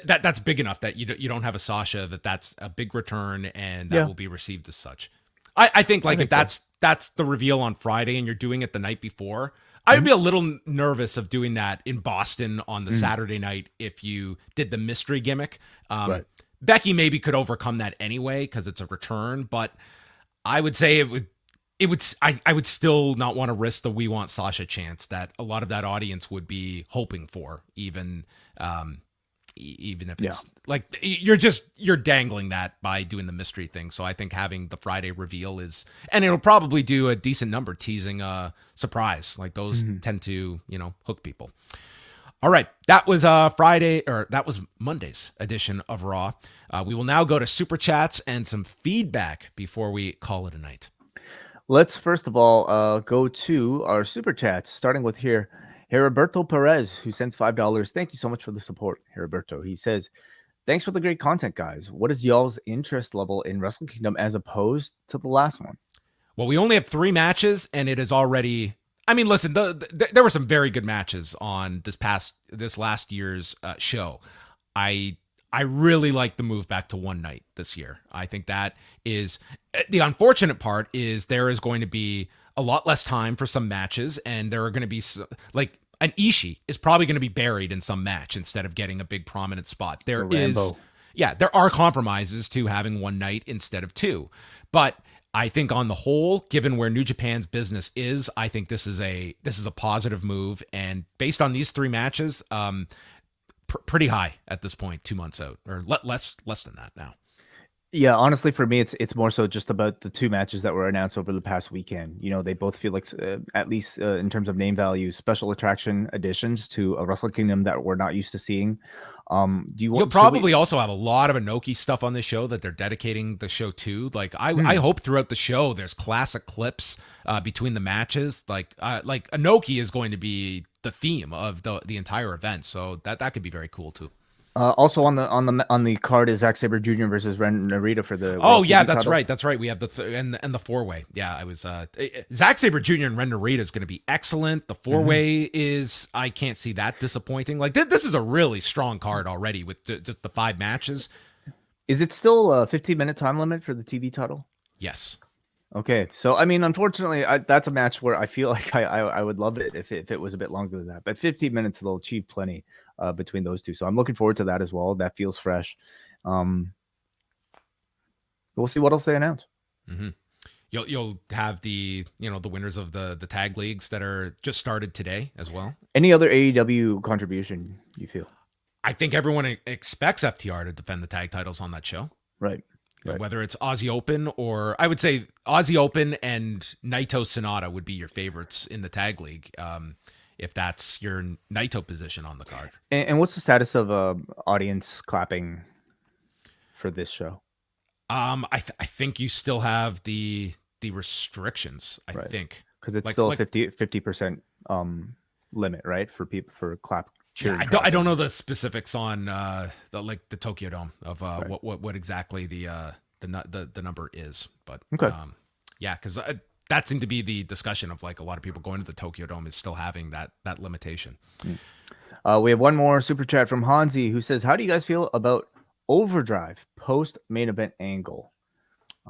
that's big enough that you don't have a Sasha, that's a big return and that will be received as such? I think if that's the reveal on Friday and you're doing it the night before, I would be a little nervous of doing that in Boston on the Saturday night if you did the mystery gimmick. Right. Becky maybe could overcome that anyway because it's a return, but I would say I would still not want to risk the "We Want Sasha" chance that a lot of that audience would be hoping for, even even if it's like you're dangling that by doing the mystery thing. So I think having the Friday reveal and it'll probably do a decent number teasing a surprise. Like those tend to, hook people. All right, that was that was Monday's edition of Raw. We will now go to Super Chats and some feedback before we call it a night. Let's first of all go to our Super Chats, starting with Heriberto Perez, who sends $5. Thank you so much for the support, Heriberto. He says, thanks for the great content, guys. What is y'all's interest level in Wrestle Kingdom as opposed to the last one? Well, we only have 3 matches, and it is already... I mean, listen, there were some very good matches on this last year's show. I really like the move back to one night this year. I think that is the unfortunate part is there is going to be a lot less time for some matches, and there are going to be like an Ishii is probably going to be buried in some match instead of getting a big prominent spot. There are compromises to having one night instead of 2, but I think on the whole, given where New Japan's business is, I think this is a positive move. And based on these 3 matches, pretty high at this point, 2 months out, or less than that now. Yeah, honestly, for me, it's more so just about the 2 matches that were announced over the past weekend. They both feel like, at least in terms of name value, special attraction additions to a Wrestle Kingdom that we're not used to seeing. You'll probably also have a lot of Inoki stuff on the show that they're dedicating the show to. Like I hope throughout the show there's classic clips between the matches. Like Inoki is going to be the theme of the entire event, so that could be very cool too. Also on the card is Zack Sabre Jr. versus Ren Narita for the that's right. We have the and the 4-way. Yeah, I was Zack Sabre Jr. and Ren Narita is going to be excellent. The 4-way is I can't see that disappointing. Like this is a really strong card already with just the 5 matches. Is it still a 15-minute time limit for the TV title? Yes. Okay, so I mean, unfortunately, that's a match where I feel like I would love it if it was a bit longer than that. But 15 minutes, they'll achieve plenty between those 2. So I'm looking forward to that as well. That feels fresh. We'll see what else they announce. Mm-hmm. You'll have the winners of the tag leagues that are just started today as well. Any other AEW contribution you feel? I think everyone expects FTR to defend the tag titles on that show. Right. Whether it's Aussie Open or I would say Aussie Open and Naito Sonata would be your favorites in the tag league, if that's your Naito position on the card. And what's the status of audience clapping for this show? I think you still have the restrictions. I think because it's still a 50% limit, right, for people for clap. Yeah, I don't know the specifics on the Tokyo Dome of what exactly the number is, but okay. Because that seemed to be the discussion of like a lot of people going to the Tokyo Dome is still having that limitation. We have one more super chat from Hansi who says, "How do you guys feel about Overdrive post main event angle?"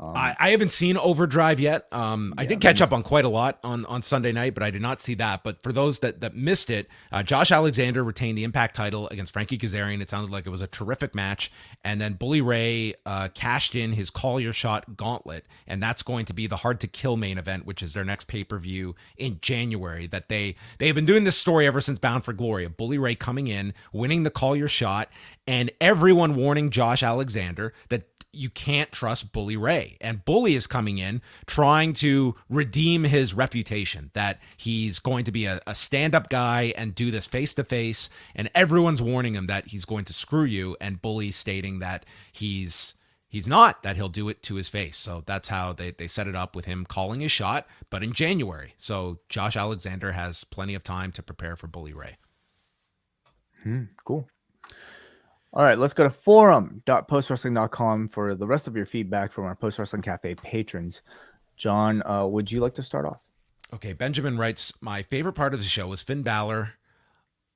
I haven't seen Overdrive yet. I did catch up on quite a lot on Sunday night, but I did not see that. But for those that missed it, Josh Alexander retained the Impact title against Frankie Kazarian. It sounded like it was a terrific match. And then Bully Ray cashed in his Call Your Shot gauntlet. And that's going to be the Hard to Kill main event, which is their next pay-per-view in January. That they've been doing this story ever since Bound for Glory, of Bully Ray coming in, winning the Call Your Shot, and everyone warning Josh Alexander that you can't trust Bully Ray. And Bully is coming in trying to redeem his reputation, that he's going to be a stand-up guy and do this face-to-face, and everyone's warning him that he's going to screw you, and Bully stating that he's not, that he'll do it to his face. So that's how they set it up with him calling his shot, but in January. So Josh Alexander has plenty of time to prepare for Bully Ray. Cool. All right, let's go to forum.postwrestling.com for the rest of your feedback from our Post Wrestling Cafe patrons. John, would you like to start off? Okay, Benjamin writes, my favorite part of the show was Finn Balor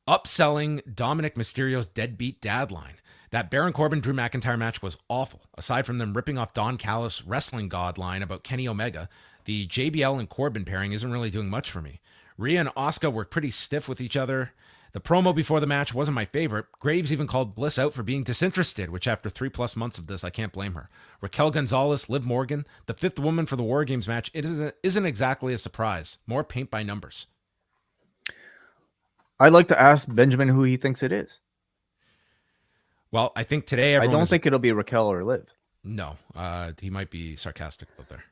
upselling Dominic Mysterio's deadbeat dad line. That Baron Corbin-Drew McIntyre match was awful. Aside from them ripping off Don Callis' wrestling god line about Kenny Omega, the JBL and Corbin pairing isn't really doing much for me. Rhea and Asuka were pretty stiff with each other. The promo before the match wasn't my favorite. Graves even called Bliss out for being disinterested, which after 3+ months of this, I can't blame her. Raquel Gonzalez, Liv Morgan, the 5th woman for the War Games match, it isn't exactly a surprise. More paint by numbers. I'd like to ask Benjamin who he thinks it is. Well, I think today I don't think it'll be Raquel or Liv. No, he might be sarcastic out there.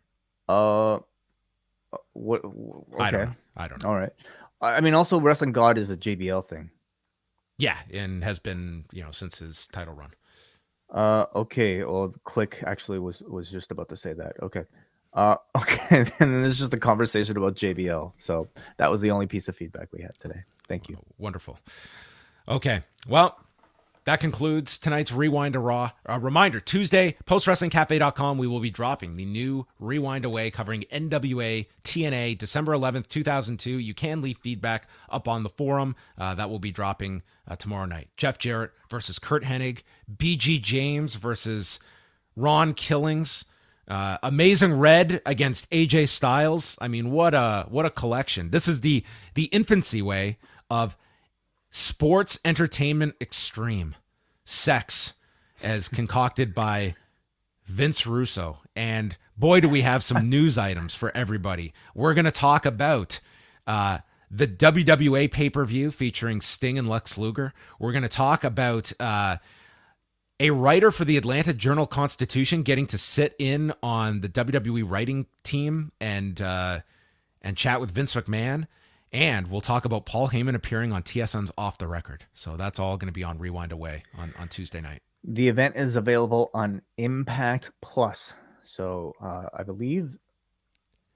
What? Okay. I don't know. All right. I mean, also Wrestling God is a JBL thing. Yeah, and has been, since his title run. Okay. Well, Click actually was just about to say that. Okay. Okay. And this is just a conversation about JBL. So that was the only piece of feedback we had today. Thank you. Wonderful. Okay. Well, that concludes tonight's Rewind to Raw. Reminder, Tuesday, postwrestlingcafe.com, we will be dropping the new Rewind Away covering NWA TNA December 11th, 2002. You can leave feedback up on the forum. That will be dropping tomorrow night. Jeff Jarrett versus Kurt Hennig. BG James versus Ron Killings. Amazing Red against AJ Styles. I mean, what a collection. This is the infancy way of sports entertainment extreme sex as concocted by Vince Russo. And boy, do we have some news items for everybody. We're going to talk about the WWA pay-per-view featuring Sting and Lex Luger. We're going to talk about a writer for the Atlanta Journal-Constitution getting to sit in on the WWE writing team and chat with Vince McMahon. And we'll talk about Paul Heyman appearing on TSN's Off the Record. So that's all going to be on Rewind Away on Tuesday night. The event is available on Impact Plus. So I believe...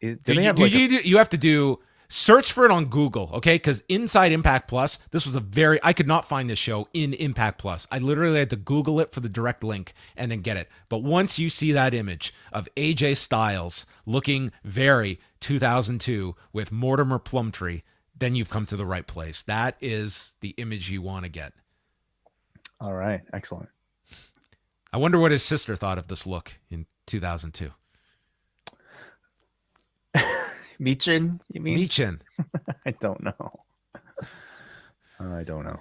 you have to do... Search for it on Google, okay? Because inside Impact Plus, this was I could not find this show in Impact Plus. I literally had to Google it for the direct link and then get it. But once you see that image of AJ Styles looking very 2002 with Mortimer Plumtree, then you've come to the right place. That is the image you want to get. All right. Excellent. I wonder what his sister thought of this look in 2002. Michin, you mean? Michin. I don't know. I don't know.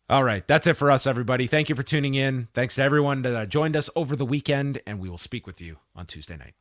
All right. That's it for us, everybody. Thank you for tuning in. Thanks to everyone that joined us over the weekend, and we will speak with you on Tuesday night.